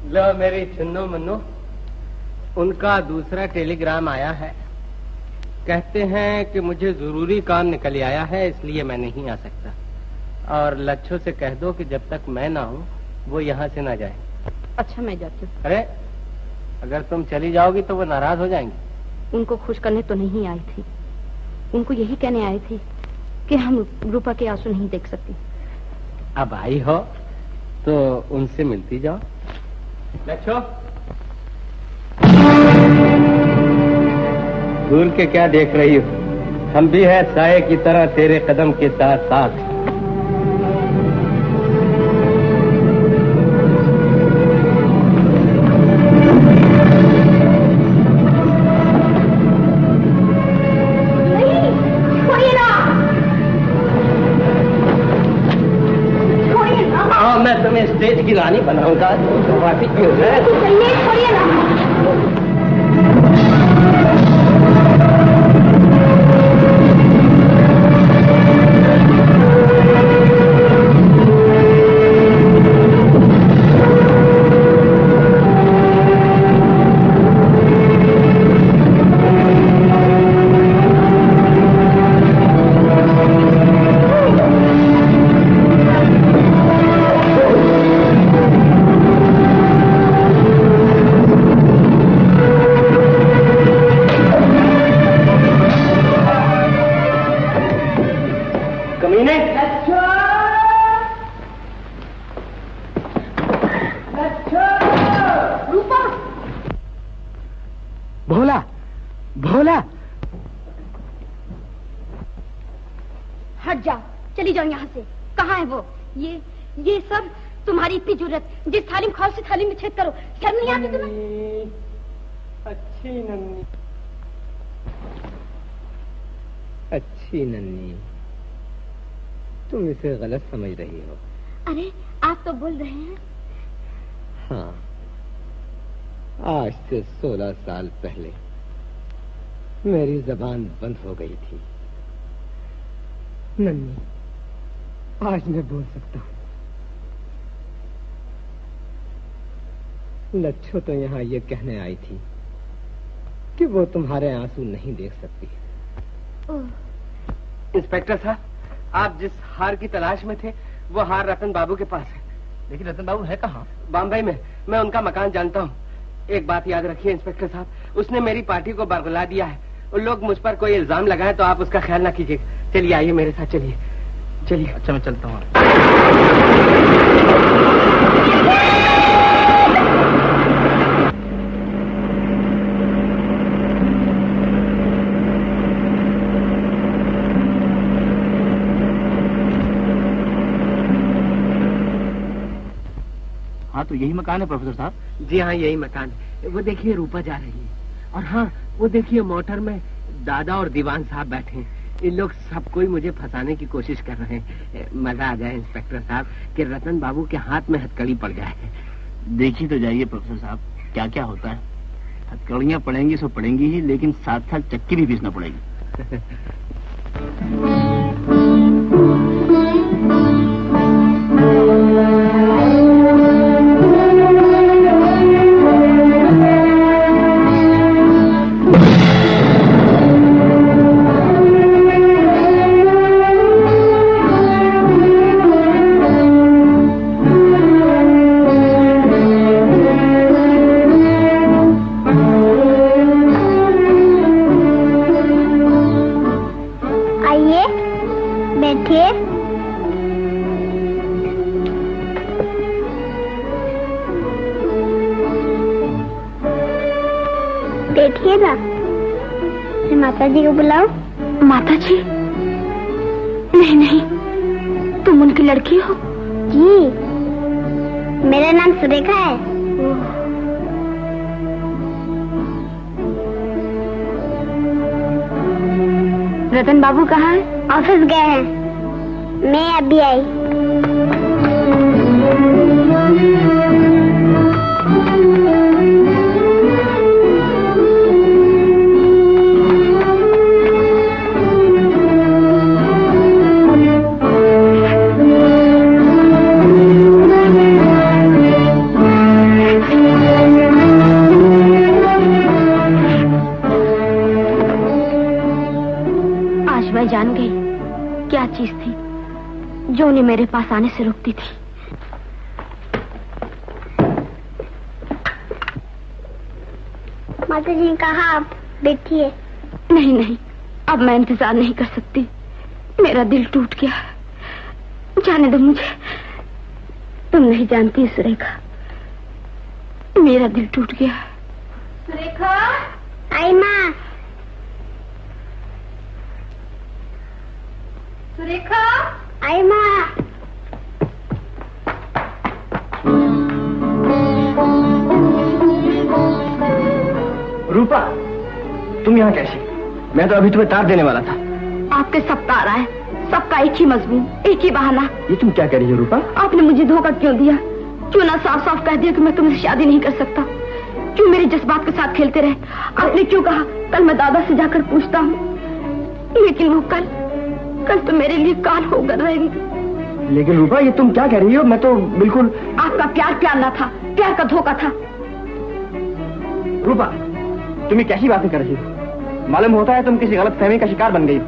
लो मेरी चुन्नो मन्नो, उनका दूसरा टेलीग्राम आया है। कहते हैं कि मुझे जरूरी काम निकल आया है, इसलिए मैं नहीं आ सकता। और लच्छो से कह दो कि जब तक मैं ना हूँ वो यहाँ से ना जाए। अच्छा मैं जाती हूँ। अरे अगर तुम चली जाओगी तो वो नाराज हो जाएंगे। उनको खुश करने तो नहीं आई थी, उनको यही कहने आई थी कि हम रूपा के आंसू नहीं देख सकते। अब आई हो तो उनसे मिलती जाओ। लच्छो, दूर के क्या देख रही हो? हम भी है साए की तरह तेरे कदम के साथ साथ। मैं तुम्हें स्टेज की रानी बनाऊंगा। क्यों है? भोला, भोला, हट जाओ, चली जाओ यहाँ से। कहाँ है वो? ये सब तुम्हारी इतनी जरूरत, जिस थाली में खाओ उसी थाली में छेद करो। शर्म नहीं आती तुम्हें? अच्छी नन्नी, अच्छी नन्नी, तुम इसे गलत समझ रही हो। अरे आप तो बोल रहे हैं। हाँ, आज से 16 साल पहले मेरी जबान बंद हो गई थी। नन्नी, आज मैं बोल सकता हूँ। लच्छो तो यहाँ ये कहने आई थी कि वो तुम्हारे आंसू नहीं देख सकती। इंस्पेक्टर साहब, आप जिस हार की तलाश में थे वो हार रतन बाबू के पास है। लेकिन रतन बाबू है कहाँ? बॉम्बे में। मैं उनका मकान जानता हूँ। एक बात याद रखिए इंस्पेक्टर साहब, उसने मेरी पार्टी को बरगला दिया है। उन लोग मुझ पर कोई इल्जाम लगाएं तो आप उसका ख्याल ना कीजिएगा। चलिए आइए मेरे साथ, चलिए चलिए। अच्छा मैं चलता हूँ। हाँ तो यही मकान है प्रोफेसर साहब? जी हाँ, यही मकान है। वो देखिए रूपा जा रही है। और हाँ, वो देखिए मोटर में दादा और दीवान साहब बैठे हैं। इन लोग सब कोई मुझे फंसाने की कोशिश कर रहे हैं। मजा आ जाए इंस्पेक्टर साहब कि रतन बाबू के हाथ में हथकड़ी पड़ जाए। देखी तो जाइए प्रोफेसर साहब क्या क्या होता है। हथकड़ियाँ पड़ेंगी सो पड़ेंगी ही, लेकिन साथ साथ चक्की भी पीसना पड़ेगी। देखिए ना, माता जी को बुलाओ। माता जी? नहीं नहीं, तुम उनकी लड़की हो? जी, मेरा नाम सुरेखा है। रतन बाबू कहाँ हैं? ऑफिस गए हैं। मैं अभी आई। जान गई क्या चीज थी जो उन्हें मेरे पास आने से रोकती थी। माता जी कहा आप बैठिए। नहीं नहीं, अब मैं इंतजार नहीं कर सकती। मेरा दिल टूट गया। जाने दो मुझे। तुम नहीं जानती सुरेखा, मेरा दिल टूट गया। सुरेखा आई माँ। सुरेखा आई माँ। रूपा, तुम यहाँ कैसी? मैं तो अभी तुम्हें तार देने वाला था। आपके सब तार आए, सबका एक ही मजबून, एक ही बहाना। ये तुम क्या कह रही हो रूपा? आपने मुझे धोखा क्यों दिया? क्यों ना साफ साफ कह दिया कि मैं तुमसे शादी नहीं कर सकता? क्यों मेरे जज्बात के साथ खेलते रहे? आपने क्यों कहा कल मैं दादा से जाकर पूछता हूँ? लेकिन वो कल तो मेरे लिए काल होकर रहेंगे। लेकिन रूपा, ये तुम क्या कह रही हो? मैं तो बिल्कुल। आपका प्यार प्यार ना था, प्यार का धोखा था। रूपा, तुम ये कैसी बातें कर रही हो? मालूम होता है तुम किसी गलत फहमी का शिकार बन गई हो।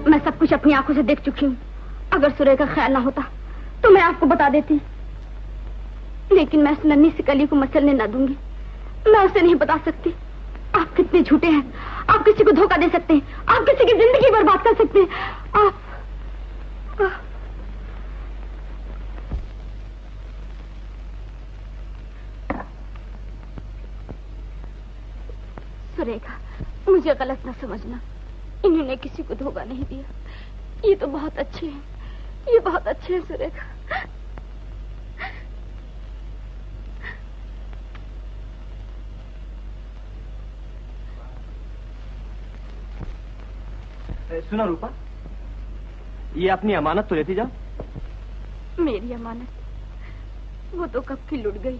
मैं सब कुछ अपनी आंखों से देख चुकी हूँ। अगर सुरेखा का ख्याल ना होता तो मैं आपको बता देती, लेकिन मैं इस नन्ही सी कली को मचलने ना दूंगी। मैं उसे नहीं बता सकती। आप कितने झूठे हैं। आप किसी को धोखा दे सकते हैं, आप किसी की जिंदगी बर्बाद कर सकते हैं। आप सुरेखा, मुझे गलत ना समझना। इन्होंने किसी को धोखा नहीं दिया। ये तो बहुत अच्छे हैं, ये बहुत अच्छे हैं सुरेखा। सुनो रूपा, ये अपनी अमानत तो लेती जाओ। मेरी अमानत? वो तो कब की लुट गई।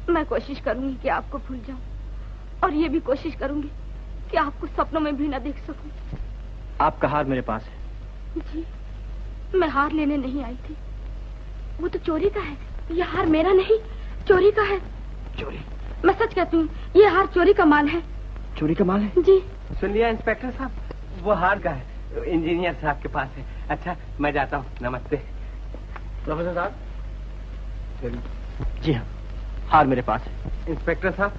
मैं कोशिश करूंगी कि आपको भूल जाऊं, और ये भी कोशिश करूंगी कि आपको सपनों में भी न देख सकूं। आपका हार मेरे पास है। जी, मैं हार लेने नहीं आई थी। वो तो चोरी का है। ये हार मेरा नहीं, चोरी का है। चोरी? मैं सच कहती हूँ, ये हार चोरी का माल है। चोरी का माल है? जी। सुन लिया इंस्पेक्टर साहब, वो हार का है, इंजीनियर साहब के पास है। अच्छा, मैं जाता हूँ। नमस्ते प्रोफेसर साहब। जी हाँ, हार मेरे पास है। इंस्पेक्टर साहब,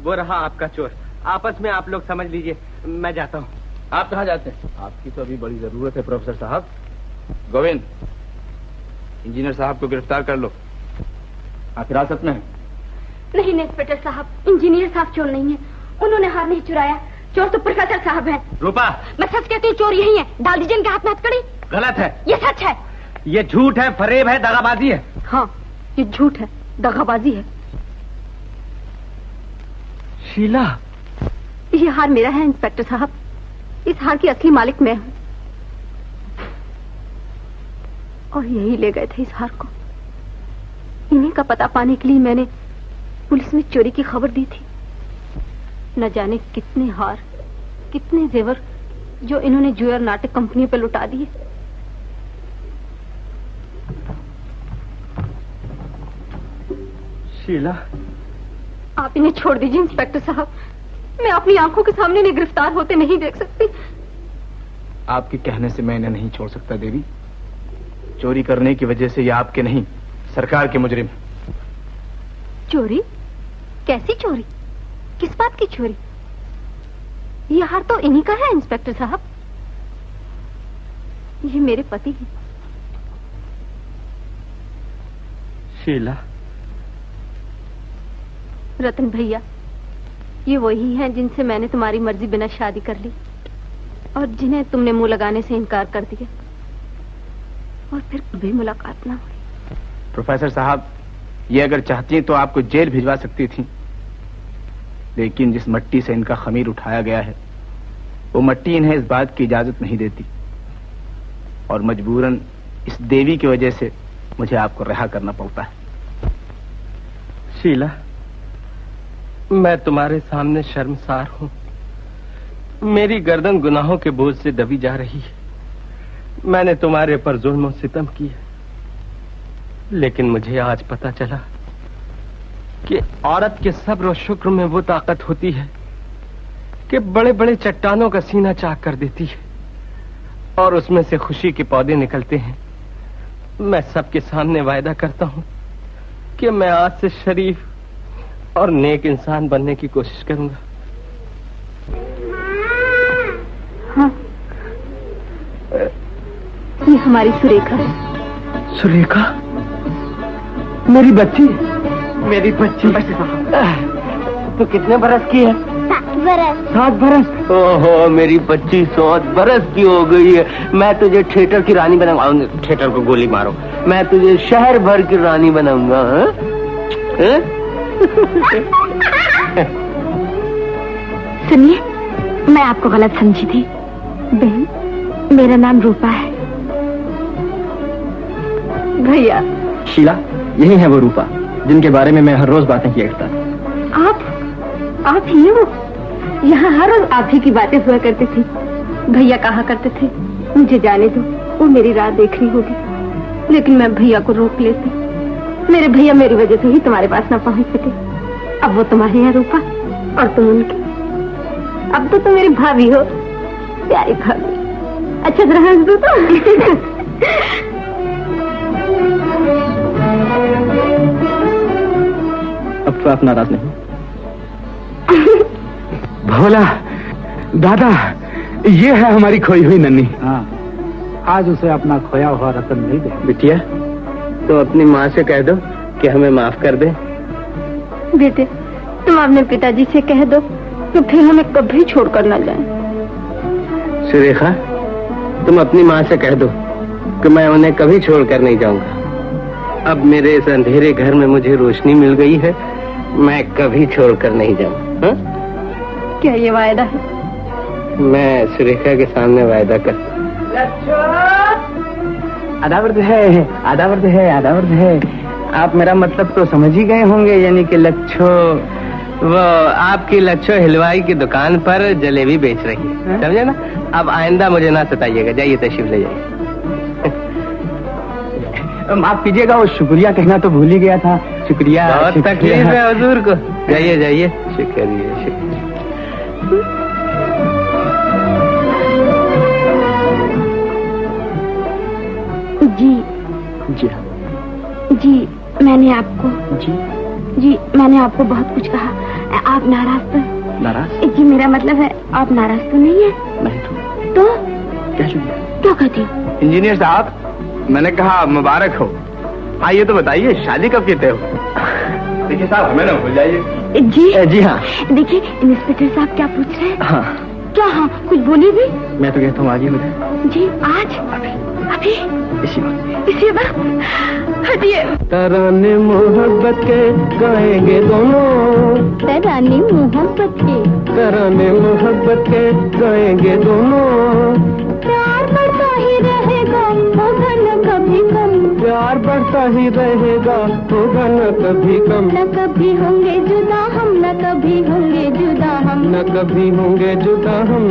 वो रहा आपका चोर। आपस में आप लोग समझ लीजिए, मैं जाता हूँ। आप कहाँ जाते हैं? आपकी तो अभी बड़ी जरूरत है प्रोफेसर साहब। गोविंद, इंजीनियर साहब को गिरफ्तार कर लो। आप हिरासत में हैं। नहीं इंस्पेक्टर साहब, इंजीनियर साहब चोर नहीं है। उन्होंने हार नहीं चुराया। चोर तो प्रोफेसर साहब हैं। रूपा, मैं सच कहती हूँ, चोर यही है। डाल दीजिए इनके हाथ में हथकड़ी। गलत है। ये सच है। ये झूठ है, फरेब है, दगाबाजी है। हाँ, ये झूठ है, दगाबाजी है। शीला, ये हार मेरा है इंस्पेक्टर साहब। इस हार की असली मालिक मैं हूँ, और यही ले गए थे इस हार को। इन्हीं का पता पाने के लिए मैंने पुलिस में चोरी की खबर दी थी। न जाने कितने हार, कितने जेवर जो इन्होंने जुएर नाटक कंपनियों पर लुटा दिए। शीला, आप इन्हें छोड़ दीजिए इंस्पेक्टर साहब। मैं अपनी आंखों के सामने इन्हें गिरफ्तार होते नहीं देख सकती। आपके कहने से मैं इन्हें नहीं छोड़ सकता देवी। चोरी करने की वजह से ये आपके नहीं, सरकार के मुजरिम। चोरी? कैसी चोरी? किस बात की चोरी? ये हार तो इन्हीं का है इंस्पेक्टर साहब। ये मेरे पति हैं। शीला। रतन भैया, ये वही हैं जिनसे मैंने तुम्हारी मर्जी बिना शादी कर ली, और जिन्हें तुमने मुंह लगाने से इनकार कर दिया, और फिर कभी मुलाकात ना हुई। प्रोफेसर साहब, ये अगर चाहती तो आपको जेल भिजवा सकती थी, लेकिन जिस मट्टी से इनका खमीर उठाया गया है वो मट्टी इन्हें इस बात की इजाजत नहीं देती और मजबूरन इस देवी की वजह से मुझे आपको रिहा करना पड़ता है। शीला, मैं तुम्हारे सामने शर्मसार हूं। मेरी गर्दन गुनाहों के बोझ से दबी जा रही है। मैंने तुम्हारे पर जुल्म और सितम किया, लेकिन मुझे आज पता चला कि औरत के सब्र और शुक्र में वो ताकत होती है कि बड़े बड़े चट्टानों का सीना चाक कर देती है और उसमें से खुशी के पौधे निकलते हैं। मैं सबके सामने वायदा करता हूं कि मैं आज से शरीफ और नेक इंसान बनने की कोशिश करूंगा। हाँ, ये हमारी सुरेखा है। सुरेखा? मेरी बच्ची? मेरी बच्ची तो कितने बरस की है? 7 बरस। 7 बरस? ओहो, मेरी बच्ची 7 बरस की हो गई है। मैं तुझे थिएटर की रानी बनाऊंगा। थिएटर को गोली मारो, मैं तुझे शहर भर की रानी बनाऊंगा। सुनिए, मैं आपको गलत समझी थी। बहन, मेरा नाम रूपा है। भैया। शीला, यही है वो रूपा जिनके बारे में मैं हर रोज बातें किया करता। आप ही हो? यहाँ हर रोज आप ही की बातें हुआ करती थी। भैया कहा करते थे, मुझे जाने दो, वो मेरी राह देख रही होगी। लेकिन मैं भैया को रोक लेती। मेरे भैया मेरी वजह से ही तुम्हारे पास न पहुँच सके। अब वो तुम्हारे यहाँ रूपा और तुम उनकी। अब तो तुम मेरी भाभी हो, प्यारी भाभी। अच्छा जरा हंस दो तो। अब तो आप नाराज नहीं? भोला दादा, ये है हमारी खोई हुई नन्ही। हाँ, आज उसे अपना खोया हुआ रतन नहीं दे। बिटिया, तो अपनी माँ से कह दो कि हमें माफ कर दे। बेटे, तुम अपने पिताजी से कह दो कि फिर हमें कभी छोड़कर न जाए। सुरेखा, तुम अपनी माँ से कह दो कि मैं उन्हें कभी छोड़कर नहीं जाऊंगा। अब मेरे इस अंधेरे घर में मुझे रोशनी मिल गई है, मैं कभी छोड़कर नहीं जाऊंगा। क्या ये वायदा है? मैं सुरेखा के सामने वायदा करता हूँ। आदावर्द है, आदावर्द है, आदावर्द है। आप मेरा मतलब तो समझ ही गए होंगे, यानी कि लच्छो। वो आपकी लच्छो हलवाई की दुकान पर जलेबी बेच रही है, समझे ना? अब आइंदा मुझे ना सताइएगा। जाइए, तशरीफ ले जाइए। माफ कीजिएगा, वो शुक्रिया कहना तो भूल ही गया था। शुक्रिया। बहुत तकलीफ है हुजूर को। जाइए जाइए, शुक्रिया शुक्रिया। जी, मैंने आपको बहुत कुछ कहा। आप नाराज तो? नाराज? जी, मेरा मतलब है आप नाराज तो नहीं है? नहीं। तो क्या कहती हो? इंजीनियर साहब, मैंने कहा मुबारक हो। हाँ, ये तो बताइए शादी कब कहते हो? देखिए साहब, हमें ना भूल जाइए। जी हाँ। देखिए, इंस्पेक्टर साहब क्या पूछ रहे हैं? हाँ क्या? हाँ, कुछ बोली भी? मैं तो कहता हूँ आज ही हो जाए। जी, आज? अभी? इसी बात। हटिए। तराने मोहब्बत के गाएंगे दोनों, तराने मोहब्बत के, तराने मोहब्बत के गाएंगे दोनों। प्यार बढ़ता ही रहेगा, होगा न कभी कम। प्यार बढ़ता ही रहेगा, होगा न कभी कम। न कभी होंगे जुदा हम, न कभी होंगे जुदा हम, न कभी होंगे जुदा हम।